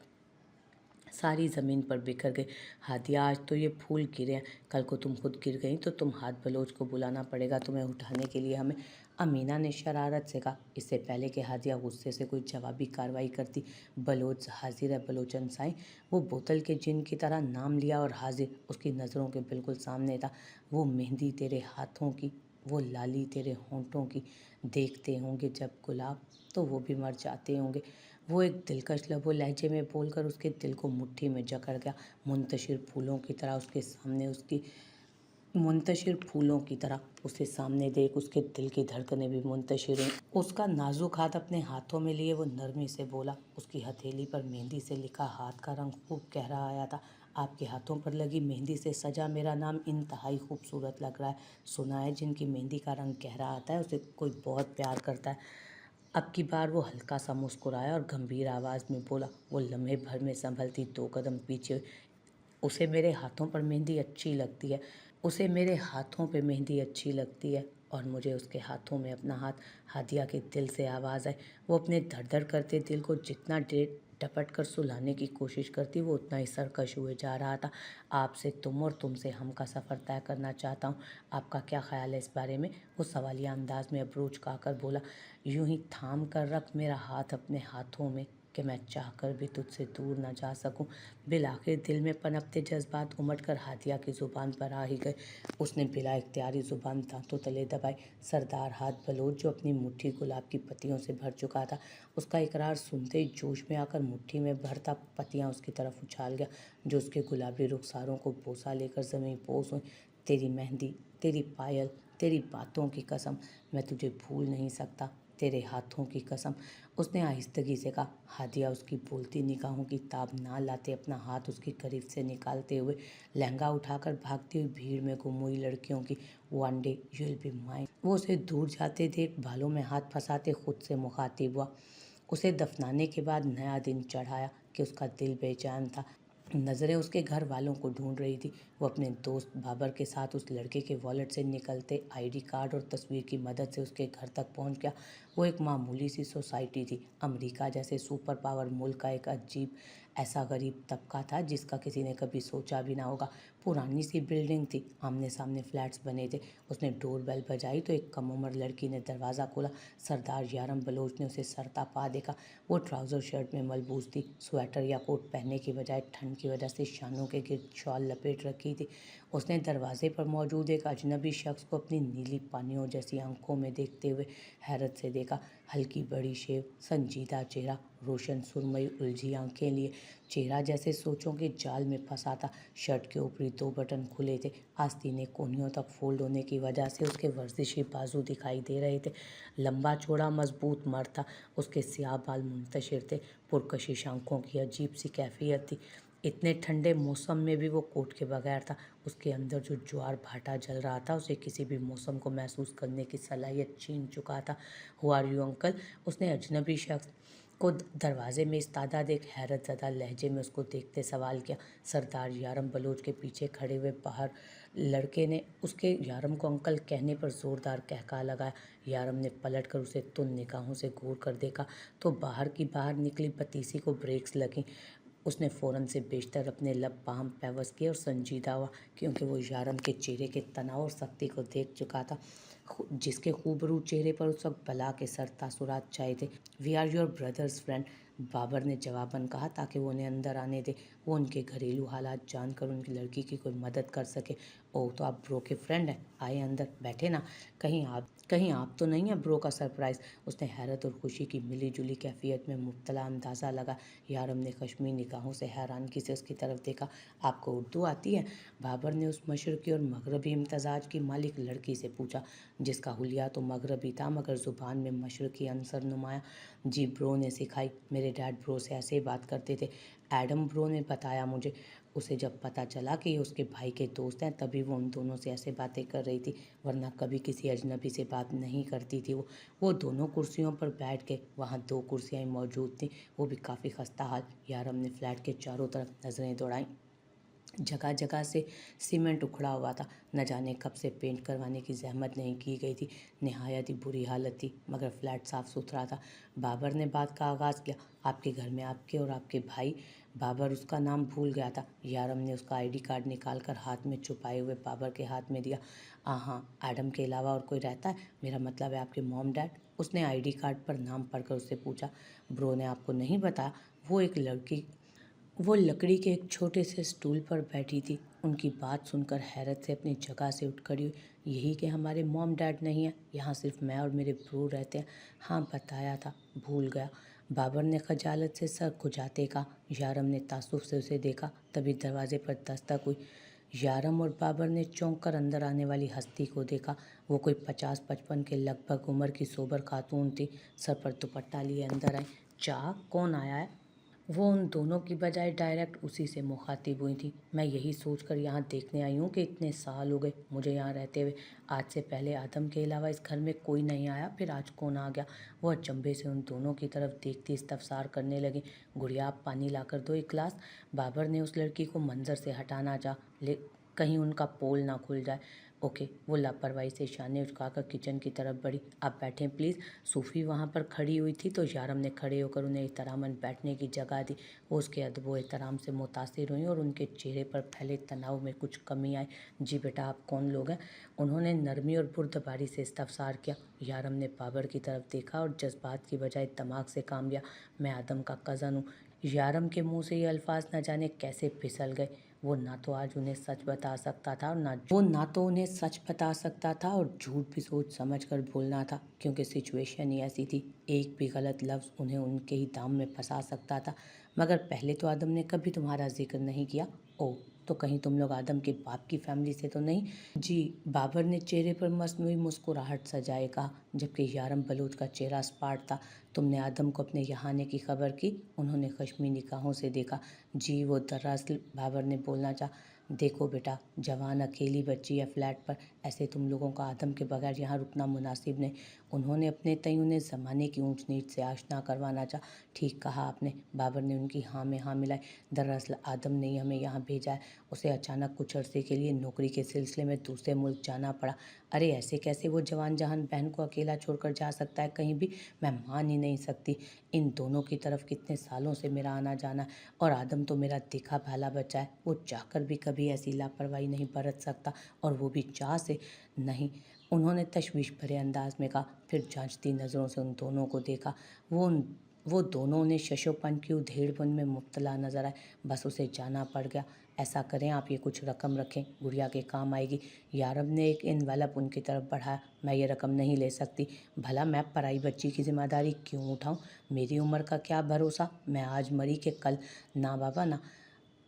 S1: सारी ज़मीन पर बिखर गई। हादिया, आज तो ये फूल गिरे हैं, कल को तुम खुद गिर गई तो तुम हाथ बलोच को बुलाना पड़ेगा तुम्हें उठाने के लिए हमें। अमीना ने शरारत से कहा। इससे पहले कि हादिया गुस्से से कोई जवाबी कार्रवाई करती, बलोच हाजिर है बलोचन साईं। वो बोतल के जिन की तरह नाम लिया और हाजिर उसकी नज़रों के बिल्कुल सामने था। वो मेहंदी तेरे हाथों की, वो लाली तेरे होंठों की। देखते होंगे जब गुलाब, तो वो भी मर जाते होंगे। वो एक दिलकश लबो लहजे में बोलकर उसके दिल को मुट्ठी में जकड़ गया। मुंतशिर फूलों की तरह उसके सामने उसकी मुंतशिर फूलों की तरह उसे सामने देख उसके दिल की धड़कनें भी मुंतशिर हुईं। उसका नाजुक हाथ अपने हाथों में लिए वो नरमी से बोला। उसकी हथेली पर मेहंदी से लिखा हाथ का रंग खूब गहरा आया था। आपके हाथों पर लगी मेहंदी से सजा मेरा नाम इंतहाई खूबसूरत लग रहा है। सुना है जिनकी मेहंदी का रंग गहरा आता है उसे कोई बहुत प्यार करता है। अब की बार वो हल्का सा मुस्कुराया और गंभीर आवाज़ में बोला। वो लम्हे भर में संभलती 2 कदम पीछे। उसे मेरे हाथों पर मेहंदी अच्छी लगती है। उसे मेरे हाथों पे मेहंदी अच्छी लगती है और मुझे उसके हाथों में अपना हाथ। हादिया के दिल से आवाज़ आई। वो अपने धड़-धड़ करते दिल को जितना डपट कर सुलाने की कोशिश करती, वो उतना ही सरकश हुए जा रहा था। आपसे तुम और तुमसे हम का सफ़र तय करना चाहता हूँ। आपका क्या ख्याल है इस बारे में? वो सवालिया अंदाज में अबरूज खाकर बोला। यूं ही थाम कर रख मेरा हाथ अपने हाथों में। कि मैं चाहकर भी तुझसे दूर न जा सकूं। बिलाखिर दिल में पनपते जज्बात उमड़कर हादिया की जुबान पर आ ही गए। उसने बिला इख्तियारी जुबान दांतों तले दबाई। सरदार हाथ बलोच जो अपनी मुट्ठी गुलाब की पत्तियों से भर चुका था, उसका इकरार सुनते ही जोश में आकर मुट्ठी में भरता पत्तियां उसकी तरफ उछाल गया, जो उसके गुलाबी रुखसारों को बोसा लेकर जमीन पोस हुई। तेरी मेहंदी, तेरी पायल, तेरी बातों की कसम, मैं तुझे भूल नहीं सकता, तेरे हाथों की कसम। उसने आहिस्तगी से कहा। हादिया उसकी बोलती निगाहों की ताब ना लाते अपना हाथ उसकी करीब से निकालते हुए लहंगा उठाकर भागती हुई भीड़ में गुम हुई लड़कियों की one day you will be mine. वो उसे दूर जाते देख बालों में हाथ फंसाते खुद से मुखातिब हुआ। उसे दफनाने के बाद नया दिन चढ़ाया कि उसका दिल बेचैन था। नज़रें उसके घर वालों को ढूंढ रही थी। वो अपने दोस्त बाबर के साथ उस लड़के के वॉलेट से निकलते आईडी कार्ड और तस्वीर की मदद से उसके घर तक पहुंच गया। वो एक मामूली सी सोसाइटी थी। अमेरिका जैसे सुपर पावर मुल्क का एक अजीब ऐसा गरीब तबका था जिसका किसी ने कभी सोचा भी ना होगा। पुरानी सी बिल्डिंग थी, आमने सामने फ्लैट्स बने थे। उसने डोर बेल बजाई तो एक कम उम्र लड़की ने दरवाज़ा खोला। सरदार यारम बलोच ने उसे सरता पा देखा। वो ट्राउज़र शर्ट में मलबूस थी। स्वेटर या कोट पहनने की बजाय ठंड की वजह से शानों के गिर्द शॉल लपेट रखी थी। उसने दरवाजे पर मौजूद एक अजनबी शख्स को अपनी नीली पानियों जैसी आंखों में देखते हुए हैरत से देखा। हल्की बड़ी शेव, संजीदा चेहरा, रोशन सुरमई उलझी आंखें लिए चेहरा जैसे सोचों के जाल में फंसा था। शर्ट के ऊपरी 2 बटन खुले थे। आस्तीनें कोहनियों तक फोल्ड होने की वजह से उसके वर्जिशी बाजू दिखाई दे रहे थे। लंबा चौड़ा मजबूत मर्द था। उसके स्याह बाल मुंतशिर थे। पुरकशिश आंखों की अजीब सी कैफियत थी। इतने ठंडे मौसम में भी वो कोट के बगैर था। उसके अंदर जो ज्वार भाटा जल रहा था उसे किसी भी मौसम को महसूस करने की सलाहियत छीन चुका था। Who are you uncle? उसने अजनबी शख्स को दरवाजे में इस्तादा देख हैरत ज़दा लहजे में उसको देखते सवाल किया। सरदार यारम बलोच के पीछे खड़े हुए बाहर लड़के ने उसके यारम को अंकल कहने पर ज़ोरदार कहका लगाया। यारम ने पलट कर उसे तुन निगाहों से घूर कर देखा तो बाहर की बाहर निकली पतीसी को ब्रेक्स लगी। उसने फ़ौरन से बेशतर अपने लब बाहम पैवस किए और संजीदा हुआ, क्योंकि वो यारम के चेहरे के तनाव और सख्ती को देख चुका था, जिसके खूबरू चेहरे पर उस वक्त बला के सर तासुरात छाए थे। We are your brother's friend, Babar ने जवाबन कहा ताकि वो उन्हें अंदर आने दे। वो उनके घरेलू हालात जानकर उनकी लड़की की कोई मदद कर सके। ओह, तो आप ब्रो के फ्रेंड हैं? आए अंदर, बैठे ना। कहीं आप तो नहीं है ब्रो का सरप्राइज़? उसने हैरत और खुशी की मिली जुली कैफियत में मुब्तला अंदाज़ा लगा। यारम ने कश्मीर निगाहों से हैरानगी से उसकी तरफ देखा। आपको उर्दू आती है? बाबर ने उस मशरकी और मगरबी इम्तजाज की मालिक लड़की से पूछा, जिसका हुलिया तो मगरबी था मगर ज़ुबान में मशरकी अंसर नुमाया। जी, ब्रो ने सिखाई। मेरे डैड ब्रो से ऐसे ही बात करते थे। एडम ब्रो ने बताया मुझे। उसे जब पता चला कि ये उसके भाई के दोस्त हैं तभी वो उन दोनों से ऐसे बातें कर रही थी, वरना कभी किसी अजनबी से बात नहीं करती थी। वो दोनों कुर्सियों पर बैठ गए। वहाँ 2 कुर्सियाँ मौजूद थीं, वो भी काफ़ी खस्ता हाल। यारम ने फ्लैट के चारों तरफ नज़रें दौड़ाईं। जगह जगह से सीमेंट उखड़ा हुआ था। न जाने कब से पेंट करवाने की जहमत नहीं की गई थी। नहायत ही बुरी हालत थी, मगर फ्लैट साफ़ सुथरा था। बाबर ने बात का आगाज़ किया। आपके घर में आपके और आपके भाई? बाबर उसका नाम भूल गया था। यारम ने उसका आईडी कार्ड निकालकर हाथ में छुपाए हुए बाबर के हाथ में दिया। हाँ, एडम के अलावा और कोई रहता है? मेरा मतलब है आपके मॉम डैड? उसने आईडी कार्ड पर नाम पढ़कर उससे पूछा। ब्रो ने आपको नहीं बताया? वो लकड़ी के एक छोटे से स्टूल पर बैठी थी। उनकी बात सुनकर हैरत से अपनी जगह से उठ खड़ी हुई। यही कि हमारे मॉम डैड नहीं है, यहाँ सिर्फ मैं और मेरे ब्रो रहते हैं। हाँ, बताया था, भूल गया। बाबर ने खजालत से सर खुजाते कहा। यारम ने तासुफ से उसे देखा, तभी दरवाजे पर दस्तक हुई। यारम और बाबर ने चौंक कर अंदर आने वाली हस्ती को देखा। वो कोई 50-55 के लगभग उम्र की सोबर खातून थी। सर पर दुपट्टा लिए अंदर आई। चाह, कौन आया है? वो उन दोनों की बजाय डायरेक्ट उसी से मुखातिब हुई थी। मैं यही सोचकर यहाँ देखने आई हूँ कि इतने साल हो गए मुझे यहाँ रहते हुए। आज से पहले आदम के अलावा इस घर में कोई नहीं आया, फिर आज कौन आ गया? वो अचंभे से उन दोनों की तरफ देखती इस्तफसार करने लगी। गुड़िया, आप पानी लाकर दो एक गिलास। बाबर ने उस लड़की को मंजर से हटाना चाहा, कहीं उनका पोल ना खुल जाए। ओके। वो लापरवाही से शाने उठकाकर किचन की तरफ बढ़ी। आप बैठें प्लीज़। सूफी वहाँ पर खड़ी हुई थी तो यारम ने खड़े होकर उन्हें एहतरामन बैठने की जगह दी। वो उसके अदब व एहतराम से मुतासिर हुई और उनके चेहरे पर फैले तनाव में कुछ कमी आई। जी बेटा, आप कौन लोग हैं? उन्होंने नरमी और बुर्दबारी से इस्तफसार किया। यारम ने बाबर की तरफ देखा और जज्बात की बजाय दिमाग से काम लिया। मैं आदम का कज़न हूँ। यारम के मुंह से ये अल्फाज न जाने कैसे फिसल गए। वो ना तो उन्हें सच बता सकता था और झूठ भी सोच समझ कर बोलना था, क्योंकि सिचुएशन ही ऐसी थी। एक भी गलत लफ्ज़ उन्हें उनके ही दाम में फंसा सकता था। मगर पहले तो आदम ने कभी तुम्हारा जिक्र नहीं किया। ओह, तो कहीं तुम लोग आदम के बाप की फैमिली से तो नहीं? जी, बाबर ने चेहरे पर मसनूई मुस्कुराहट सजाए कहा, जबकि यारम बलूच का चेहरा स्पाट था। तुमने आदम को अपने यहाँ आने की खबर की? उन्होंने खश्मी निगाहों से देखा। जी, वो दरअसल, बाबर ने बोलना चाहा। देखो बेटा, जवान अकेली बच्ची है फ्लैट पर, ऐसे तुम लोगों का आदम के बगैर यहाँ रुकना मुनासिब नहीं। उन्होंने अपने तय उन्हें ज़माने की ऊंच नीच से आशना करवाना चाहा। ठीक कहा आपने। बाबर ने उनकी हाँ में हाँ मिलाई। दरअसल आदम ने ही हमें यहाँ भेजा है। उसे अचानक कुछ अरसे के लिए नौकरी के सिलसिले में दूसरे मुल्क जाना पड़ा। अरे ऐसे कैसे वो जवान जहान बहन को अकेला छोड़कर जा सकता है कहीं भी? मैं मान ही नहीं सकती। इन दोनों की तरफ कितने सालों से मेरा आना जाना है, और आदम तो मेरा देखा भाला बच्चा है। वो चाहकर भी कभी ऐसी लापरवाही नहीं बरत सकता, और वो भी चाह से नहीं। उन्होंने तशवीश भरे अंदाज में कहा, फिर जांचती नज़रों से उन दोनों को देखा। वो दोनों उन्हें शशोपन की उधेड़बुन में मुब्तला नजर आए। बस उसे जाना पड़ गया। ऐसा करें, आप ये कुछ रकम रखें, गुड़िया के काम आएगी। यारब ने एक एनवेलप उनकी तरफ बढ़ाया। मैं ये रकम नहीं ले सकती। भला मैं पराई बच्ची की जिम्मेदारी क्यों उठाऊं? मेरी उम्र का क्या भरोसा, मैं आज मरी के कल। ना बाबा ना।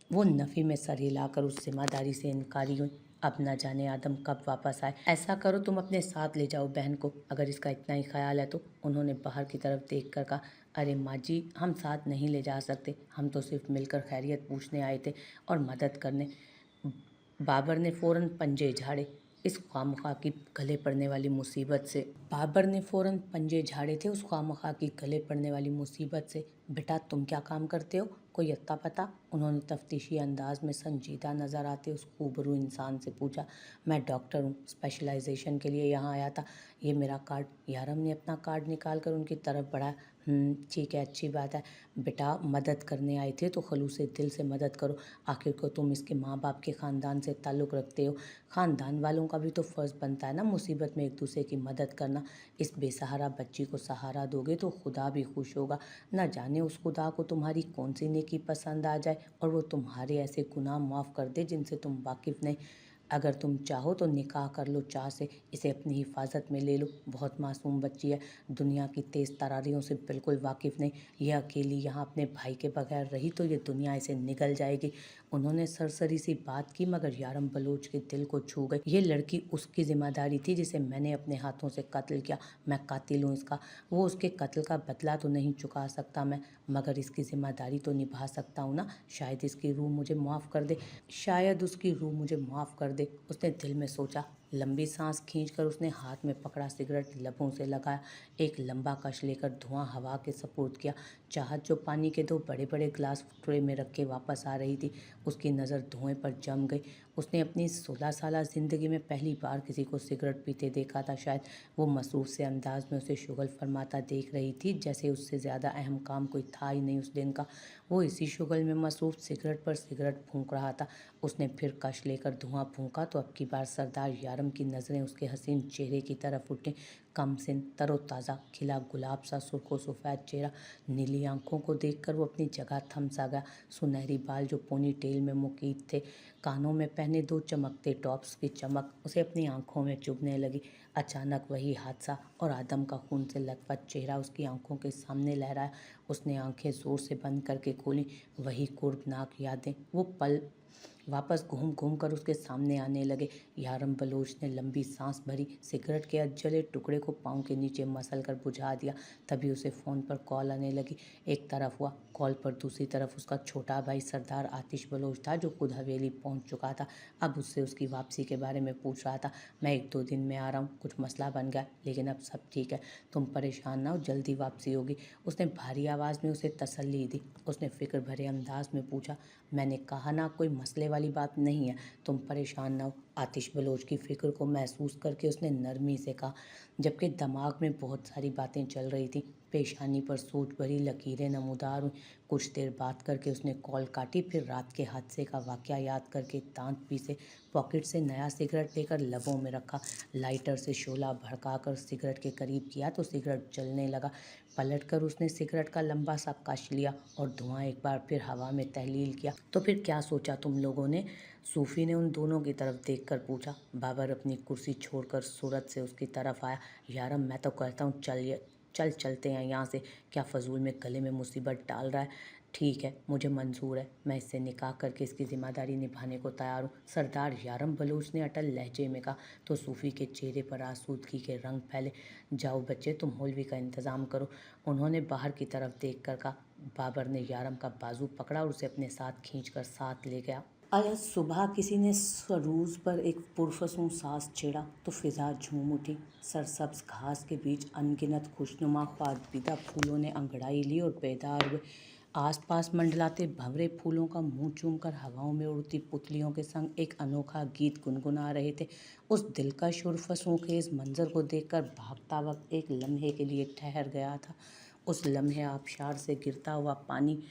S1: वो नफ़ी में सर हिलाकर उस जिम्मेदारी से इनकारी हुई। अब न जाने आदम कब वापस आए। ऐसा करो, तुम अपने साथ ले जाओ बहन को, अगर इसका इतना ही ख्याल है तो। उन्होंने बाहर की तरफ देख कर कहा। अरे माँ जी, हम साथ नहीं ले जा सकते। हम तो सिर्फ मिलकर खैरियत पूछने आए थे और मदद करने। बाबर ने फ़ौरन पंजे झाड़े। इस खामखा की गले पड़ने वाली मुसीबत से बाबर ने फ़ौरन पंजे झाड़े थे उस खामखा की गले पड़ने वाली मुसीबत से। बेटा, तुम क्या काम करते हो? कोई अत्ता पता? उन्होंने तफ्तीशी अंदाज में संजीदा नज़र आते उस खूबरू इंसान से पूछा। मैं डॉक्टर हूँ, स्पेशलाइजेशन के लिए यहाँ आया था। ये मेरा कार्ड। यारम ने अपना कार्ड निकाल कर उनकी तरफ बढ़ाया। ठीक है, अच्छी बात है। बेटा, मदद करने आए थे तो खलूसे दिल से मदद करो। आखिर को तुम इसके माँ बाप के ख़ानदान से ताल्लुक़ रखते हो। ख़ानदान वालों का भी तो फ़र्ज़ बनता है ना मुसीबत में एक दूसरे की मदद करना। इस बेसहारा बच्ची को सहारा दोगे तो खुदा भी खुश होगा। न जाने उस खुदा को तुम्हारी कौन सी नेकी पसंद आ जाए और वो तुम्हारे ऐसे गुनाह माफ़ कर दे जिनसे तुम वाकिफ़ नहीं। अगर तुम चाहो तो निकाह कर लो चाह से, इसे अपनी हिफाजत में ले लो। बहुत मासूम बच्ची है, दुनिया की तेज़ तरारियों से बिल्कुल वाकिफ़ नहीं। यह अकेली यहाँ अपने भाई के बगैर रही तो ये दुनिया इसे निगल जाएगी। उन्होंने सरसरी सी बात की, मगर यारम बलोच के दिल को छू गई। ये लड़की उसकी जिम्मेदारी थी जिसे मैंने अपने हाथों से कत्ल किया। मैं कातिल हूँ इसका। वो उसके कत्ल का बदला तो नहीं चुका सकता मैं, मगर इसकी जिम्मेदारी तो निभा सकता हूँ ना। शायद उसकी रूह मुझे माफ़ कर दे। उसने दिल में सोचा। लंबी सांस खींचकर उसने हाथ में पकड़ा सिगरेट लबों से लगाया। एक लंबा कश लेकर धुआं हवा के सपुर्द किया। चाहत जो पानी के 2 बड़े बड़े ग्लास ट्रे में रख के वापस आ रही थी, उसकी नज़र धुएं पर जम गई। उसने अपनी 16 साला ज़िंदगी में पहली बार किसी को सिगरेट पीते देखा था शायद। वो मसरूफ़ से अंदाज में उसे शुगल फरमाता देख रही थी, जैसे उससे ज़्यादा अहम काम कोई था ही नहीं उस दिन का। वो इसी शुगल में मसरूफ़ सिगरेट पर सिगरेट फूंक रहा था। उसने फिर कश लेकर धुआं फूंका तो अब की बार सरदार यारम की नज़रें उसके हसीन चेहरे की तरफ उठीं। कम सिन, तरोताज़ा, खिला गुलाब सा सुर्खो सफ़ेद चेहरा। नीली आंखों को देखकर वो अपनी जगह थम सा गया। सुनहरी बाल जो पोनी टेल में मुकीद थे, कानों में पहने 2 चमकते टॉप्स की चमक उसे अपनी आंखों में चुभने लगी। अचानक वही हादसा और आदम का खून से लथपथ चेहरा उसकी आंखों के सामने लहराया। उसने आंखें ज़ोर से बंद करके खोली। वही कुर्बनाक यादें वो पल वापस घूम घूम कर उसके सामने आने लगे। यारम बलोच ने लंबी सांस भरी, सिगरेट के अधजले टुकड़े को पाँव के नीचे मसल कर बुझा दिया। तभी उसे फ़ोन पर कॉल आने लगी। एक तरफ हुआ कॉल पर दूसरी तरफ उसका छोटा भाई सरदार आतिश बलोच था, जो खुद हवेली पहुंच चुका था। अब उससे उसकी वापसी के बारे में पूछ रहा था। मैं 1-2 दिन में आ रहा हूँ, कुछ मसला बन गया, लेकिन अब सब ठीक है। तुम परेशान ना हो, जल्दी वापसी होगी। उसने भारी आवाज़ में उसे तसल्ली दी। उसने फ़िक्र भरे अंदाज में पूछा, मैंने कहा ना, कोई मसले वाली बात नहीं है, तुम परेशान ना हो। आतिश बलोच की फिक्र को महसूस करके उसने नरमी से कहा, जबकि दिमाग में बहुत सारी बातें चल रही थी। पेशानी पर सोच भरी लकीरें नमूदार हुई। कुछ देर बात करके उसने कॉल काटी। फिर रात के हादसे का वाकया याद करके दांत पीसे पॉकेट से नया सिगरेट लेकर लबों में रखा। लाइटर से शोला भड़काकर सिगरेट के करीब किया तो सिगरेट जलने लगा। पलटकर उसने सिगरेट का लंबा सा कश लिया और धुआं एक बार फिर हवा में तहलील किया। तो फिर क्या सोचा तुम लोगों ने? सूफी ने उन दोनों की तरफ देखकर पूछा। बाबर अपनी कुर्सी छोड़कर सूरत से उसकी तरफ आया। यारम, मैं तो कहता हूँ चलते हैं यहाँ से। क्या फजूल में गले में मुसीबत डाल रहा है? ठीक है, मुझे मंजूर है, मैं इससे निकाह करके इसकी जिम्मेदारी निभाने को तैयार हूँ, सरदार यारम बलूच ने अटल लहजे में कहा। तो सूफी के चेहरे पर आसूदगी के रंग फैले। जाओ बच्चे, तुम मौलवी का इंतज़ाम करो, उन्होंने बाहर की तरफ देख कर कहा। बाबर ने यारम का बाजू पकड़ा और उसे अपने साथ खींचकर साथ ले गया। आज सुबह किसी ने सरूज पर एक पुरफसूं सांस छेड़ा तो फिजा झूम उठी। सरसब्ज घास के बीच अनगिनत खुशनुमा ख्वाजबीदा फूलों ने अंगड़ाई ली और बेदार हुए। आसपास मंडलाते भंवरे फूलों का मुंह चूमकर हवाओं में उड़ती पुतलियों के संग एक अनोखा गीत गुनगुना रहे थे। उस दिलकश और फसूंखेज मंजर को देखकर भागता वक्त एक लम्हे के लिए ठहर गया था। उस लम्हे आबशार से गिरता हुआ पानी,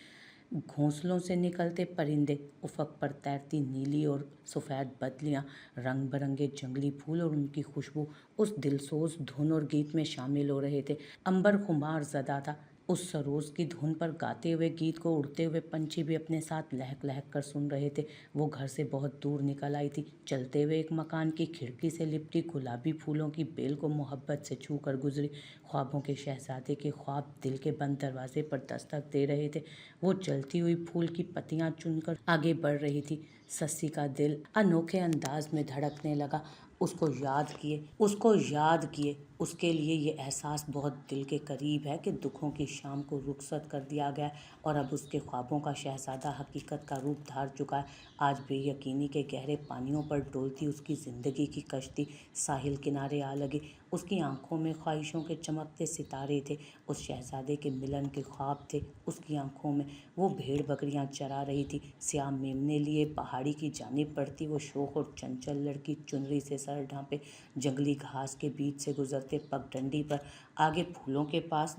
S1: घोंसलों से निकलते परिंदे, उफक पर तैरती नीली और सफ़ेद बदलियाँ, रंग बिरंगे जंगली फूल और उनकी खुशबू उस दिलसोज धुन और गीत में शामिल हो रहे थे। अंबर खुमार ज़दा था। उस सरोज की धुन पर गाते हुए गीत को उड़ते हुए पंछी भी अपने साथ लहक लहक कर सुन रहे थे। वो घर से बहुत दूर निकल आई थी। चलते हुए एक मकान की खिड़की से लिपटी गुलाबी फूलों की बेल को मोहब्बत से छू कर गुजरी। ख्वाबों के शहजादे के ख्वाब दिल के बंद दरवाजे पर दस्तक दे रहे थे। वो चलती हुई फूल की पत्तियां चुनकर आगे बढ़ रही थी। सस्सी का दिल अनोखे अंदाज में धड़कने लगा। उसको याद किए उसके लिए ये एहसास बहुत दिल के करीब है कि दुखों की शाम को रुखसत कर दिया गया और अब उसके ख्वाबों का शहजादा हकीकत का रूप धार चुका है। आज बेयकीनी के गहरे पानियों पर डोलती उसकी ज़िंदगी की कश्ती साहिल किनारे आ लगी। उसकी आंखों में ख्वाहिशों के चमकते सितारे थे। उस शहजादे के मिलन के ख्वाब थे उसकी आंखों में। वो भेड़ बकरियां चरा रही थी। श्याम मेमने लिए पहाड़ी की जानिब बढ़ती वो शोख और चंचल लड़की चुनरी से सर ढांपे जंगली घास के बीच से गुजरते पगडंडी पर आगे फूलों की बास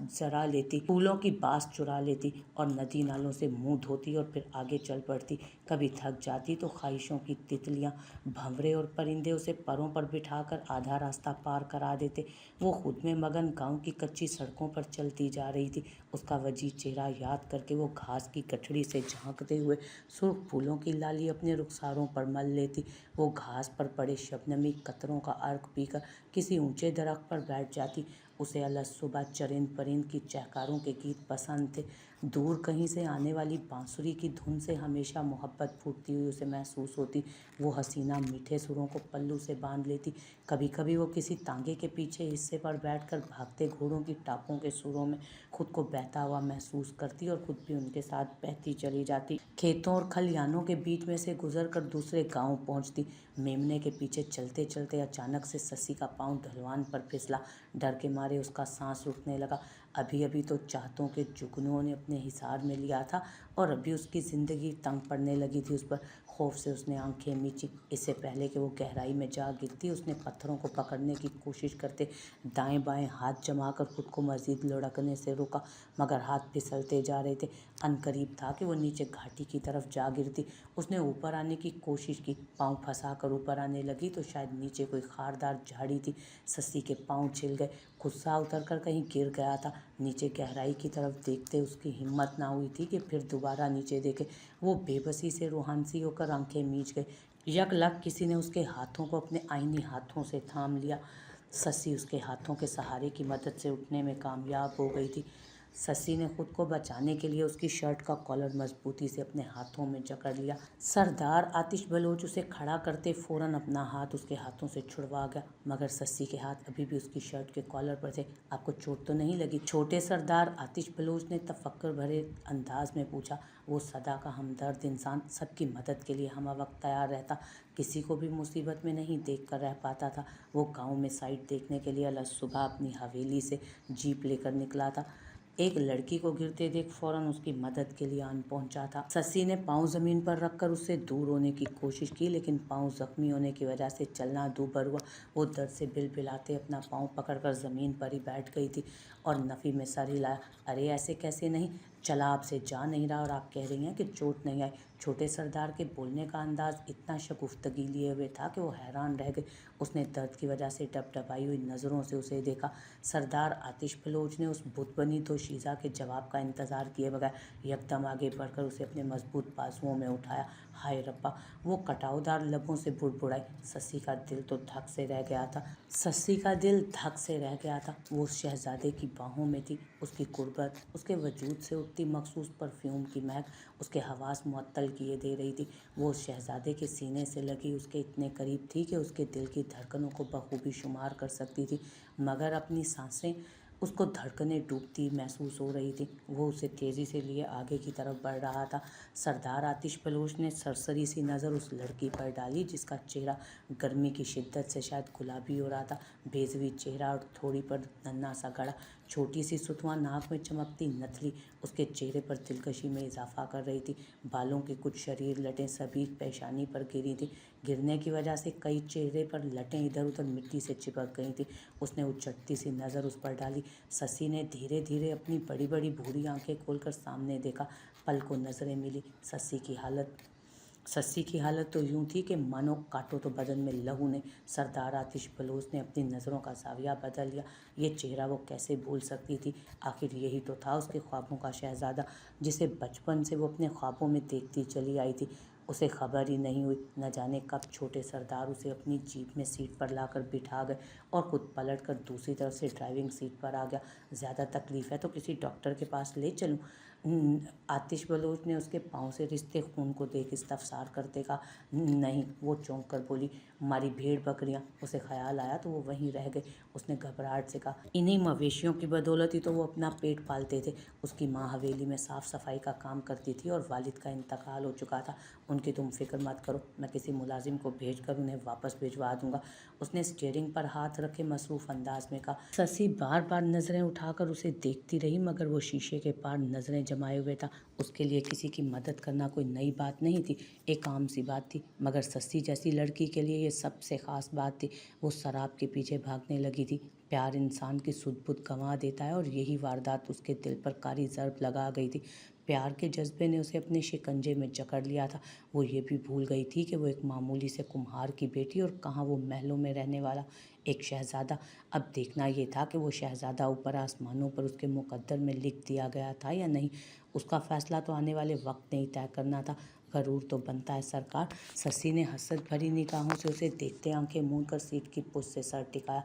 S1: चुरा लेती और नदी नालों से मुंह धोती और फिर आगे चल पड़ती। कभी थक जाती तो ख्वाहिशों की तितलियां, भंवरे और परिंदे उसे परों पर बिठाकर आधा रास्ता पार करा देते। वो खुद में मगन गांव की कच्ची सड़कों पर चलती जा रही थी। उसका वजी चेहरा याद करके वो घास की गठड़ी से झांकते हुए सुर्ख फूलों की लाली अपने रुखसारों पर मल लेती। वो घास पर पड़े शबनमी कतरों का अर्क पीकर किसी ऊंचे दरख्त पर बैठ जाती। उसे अलग सुबह चरिंद परिंद की चहकारों के गीत पसंद थे। दूर कहीं से आने वाली बांसुरी की धुन से हमेशा मोहब्बत फूटती हुई उसे महसूस होती। वो हसीना मीठे सुरों को पल्लू से बांध लेती। कभी कभी वो किसी तांगे के पीछे हिस्से पर बैठकर भागते घोड़ों की टापों के सुरों में खुद को बहता हुआ महसूस करती और खुद भी उनके साथ बहती चली जाती। खेतों और खलिहानों के बीच में से गुजर कर दूसरे गांव पहुंचती। मेमने के पीछे चलते चलते अचानक से ससी का पांव ढलवान पर फिसला। डर के मारे उसका सांस रुकने लगा। अभी अभी तो चाहतों के जुगनुओं ने अपने हिसार में लिया था और अभी उसकी ज़िंदगी तंग पड़ने लगी थी उस पर। खौफ से उसने आंखें मींची। इससे पहले कि वो गहराई में जा गिरती उसने पत्थरों को पकड़ने की कोशिश करते दाएं बाएं हाथ जमाकर खुद को मजीद लुढ़कने से रोका, मगर हाथ फिसलते जा रहे थे। अनकरीब था कि वो नीचे घाटी की तरफ जा गिरती। उसने ऊपर आने की कोशिश की। पाँव फंसा कर ऊपर आने लगी तो शायद नीचे कोई खारदार झाड़ी थी। सस्सी के पाँव छिल गए। गुस्सा उतर कर कहीं गिर गया था। नीचे गहराई की तरफ देखते उसकी हिम्मत ना हुई थी कि फिर दोबारा नीचे देखे। वो बेबसी से रूहानसी होकर आंखें मीच गए। यकलक किसी ने उसके हाथों को अपने आईनी हाथों से थाम लिया। ससी उसके हाथों के सहारे की मदद से उठने में कामयाब हो गई थी। ससी ने खुद को बचाने के लिए उसकी शर्ट का कॉलर मजबूती से अपने हाथों में जकड़ लिया। सरदार आतिश बलोच उसे खड़ा करते फौरन अपना हाथ उसके हाथों से छुड़वा गया, मगर ससी के हाथ अभी भी उसकी शर्ट के कॉलर पर थे। आपको चोट तो नहीं लगी छोटे सरदार? आतिश बलोच ने तफक्कुर भरे अंदाज में पूछा। वो सदा का हमदर्द इंसान, सबकी मदद के लिए हम वक्त तैयार रहता, किसी को भी मुसीबत में नहीं देख कर रह पाता था। वो गाँव में साइट देखने के लिए अलग सुबह अपनी हवेली से जीप लेकर निकला था। एक लड़की को गिरते देख फौरन उसकी मदद के लिए आन पहुंचा था। ससी ने पाँव जमीन पर रखकर उससे दूर होने की कोशिश की, लेकिन पाँव जख्मी होने की वजह से चलना दूभर हुआ। वो दर्द से बिलबिलाते अपना पाँव पकड़कर जमीन पर ही बैठ गई थी और नफ़ी में सर हिलाया। अरे ऐसे कैसे नहीं, चला आपसे जा नहीं रहा और आप कह रही हैं कि चोट नहीं आई। छोटे सरदार के बोलने का अंदाज इतना शगुफ्तगी लिए हुए था कि वो हैरान रह गए। उसने दर्द की वजह से डबडबाई हुई नज़रों से उसे देखा। सरदार आतिश बलोच ने उस बुत बनी दोशीज़ा के जवाब का इंतज़ार किए बगैर यकदम आगे बढ़कर उसे अपने मजबूत बाजुओं में उठाया। हाय रब्बा, वो कटावदार लबों से बुड़बुड़ाई। ससी का दिल तो धक से रह गया था। वो उस शहजादे की बाहों में थी। उसकी कुर्बत, उसके वजूद से उठती मखसूस परफ्यूम की महक उसके हवास मुअत्तल किए दे रही थी। वो उस शहजादे के सीने से लगी उसके इतने करीब थी कि उसके दिल की धड़कनों को बखूबी शुमार कर सकती थी, मगर अपनी सांसें उसको धड़कनें डूबती महसूस हो रही थी। वो उसे तेज़ी से लिए आगे की तरफ बढ़ रहा था। सरदार आतिश बलोच ने सरसरी सी नज़र उस लड़की पर डाली जिसका चेहरा गर्मी की शिद्दत से शायद गुलाबी हो रहा था। बेजवी चेहरा और थोड़ी पर नन्हा सा गड़ा, छोटी सी सुतवा नाक में चमकती नथली उसके चेहरे पर दिलकशी में इजाफा कर रही थी। बालों की कुछ शरीर लटें सभी पेशानी पर गिरी थी। गिरने की वजह से कई चेहरे पर लटें इधर उधर मिट्टी से चिपक गई थी। उसने उचटती सी नज़र उस पर डाली। ससी ने धीरे धीरे अपनी बड़ी बड़ी भूरी आंखें खोलकर सामने देखा। पल को नज़रें मिली। सस्सी की हालत तो यूं थी कि मानो काटो तो बदन में लहू ने। सरदार आतिश बलोच ने अपनी नज़रों का जाविया बदल लिया। ये चेहरा वो कैसे भूल सकती थी? आखिर यही तो था उसके ख्वाबों का शहजादा, जिसे बचपन से वो अपने ख्वाबों में देखती चली आई थी। उसे खबर ही नहीं हुई, न जाने कब छोटे सरदार उसे अपनी जीप में सीट पर लाकर बिठा गए और खुद पलटकर दूसरी तरफ से ड्राइविंग सीट पर आ गया। ज़्यादा तकलीफ़ है तो किसी डॉक्टर के पास ले चलूँ? आतिश बलोच ने उसके पाँव से रिश्ते खून को देख इस्तफसार करते कहा। नहीं, वो चौंक कर बोली, हमारी भेड़ बकरियां। उसे ख्याल आया तो वो वहीं रह गए। उसने घबराहट से कहा, इन्हीं मवेशियों की बदौलत ही तो वो अपना पेट पालते थे। उसकी माँ हवेली में साफ़ सफाई का काम करती थी और वालिद का इंतकाल हो चुका था। उनकी तुम फिक्र मत करो, मैं किसी मुलाजिम को भेज कर उन्हें वापस भिजवा दूंगा। उसने स्टीयरिंग पर हाथ रखे मसरूफ़ अंदाज में कहा। ससी बार बार नज़रें उठाकर उसे देखती रही, मगर वो शीशे के पार नज़रें जमाए हुए था। उसके लिए किसी की मदद करना कोई नई बात नहीं थी, एक आम सी बात थी, मगर सस्सी जैसी लड़की के लिए ये सबसे ख़ास बात थी। वो शराब के पीछे भागने लगी थी। प्यार इंसान की सुध-बुध गंवा देता है और यही वारदात उसके दिल पर कारी ज़रब लगा गई थी। प्यार के जज्बे ने उसे अपने शिकंजे में जकड़ लिया था। वो ये भी भूल गई थी कि वो एक मामूली से कुम्हार की बेटी और कहाँ वो महलों में रहने वाला एक शहज़ादा। अब देखना ये था कि वो शहज़ादा ऊपर आसमानों पर उसके मुकद्दर में लिख दिया गया था या नहीं। उसका फ़ैसला तो आने वाले वक्त ने ही तय करना था। गरूर तो बनता है सरकार। ससी ने हसरत भरी निगाहों से उसे देखते आंखें मूंद कर सीट की पुश से सर टिकाया।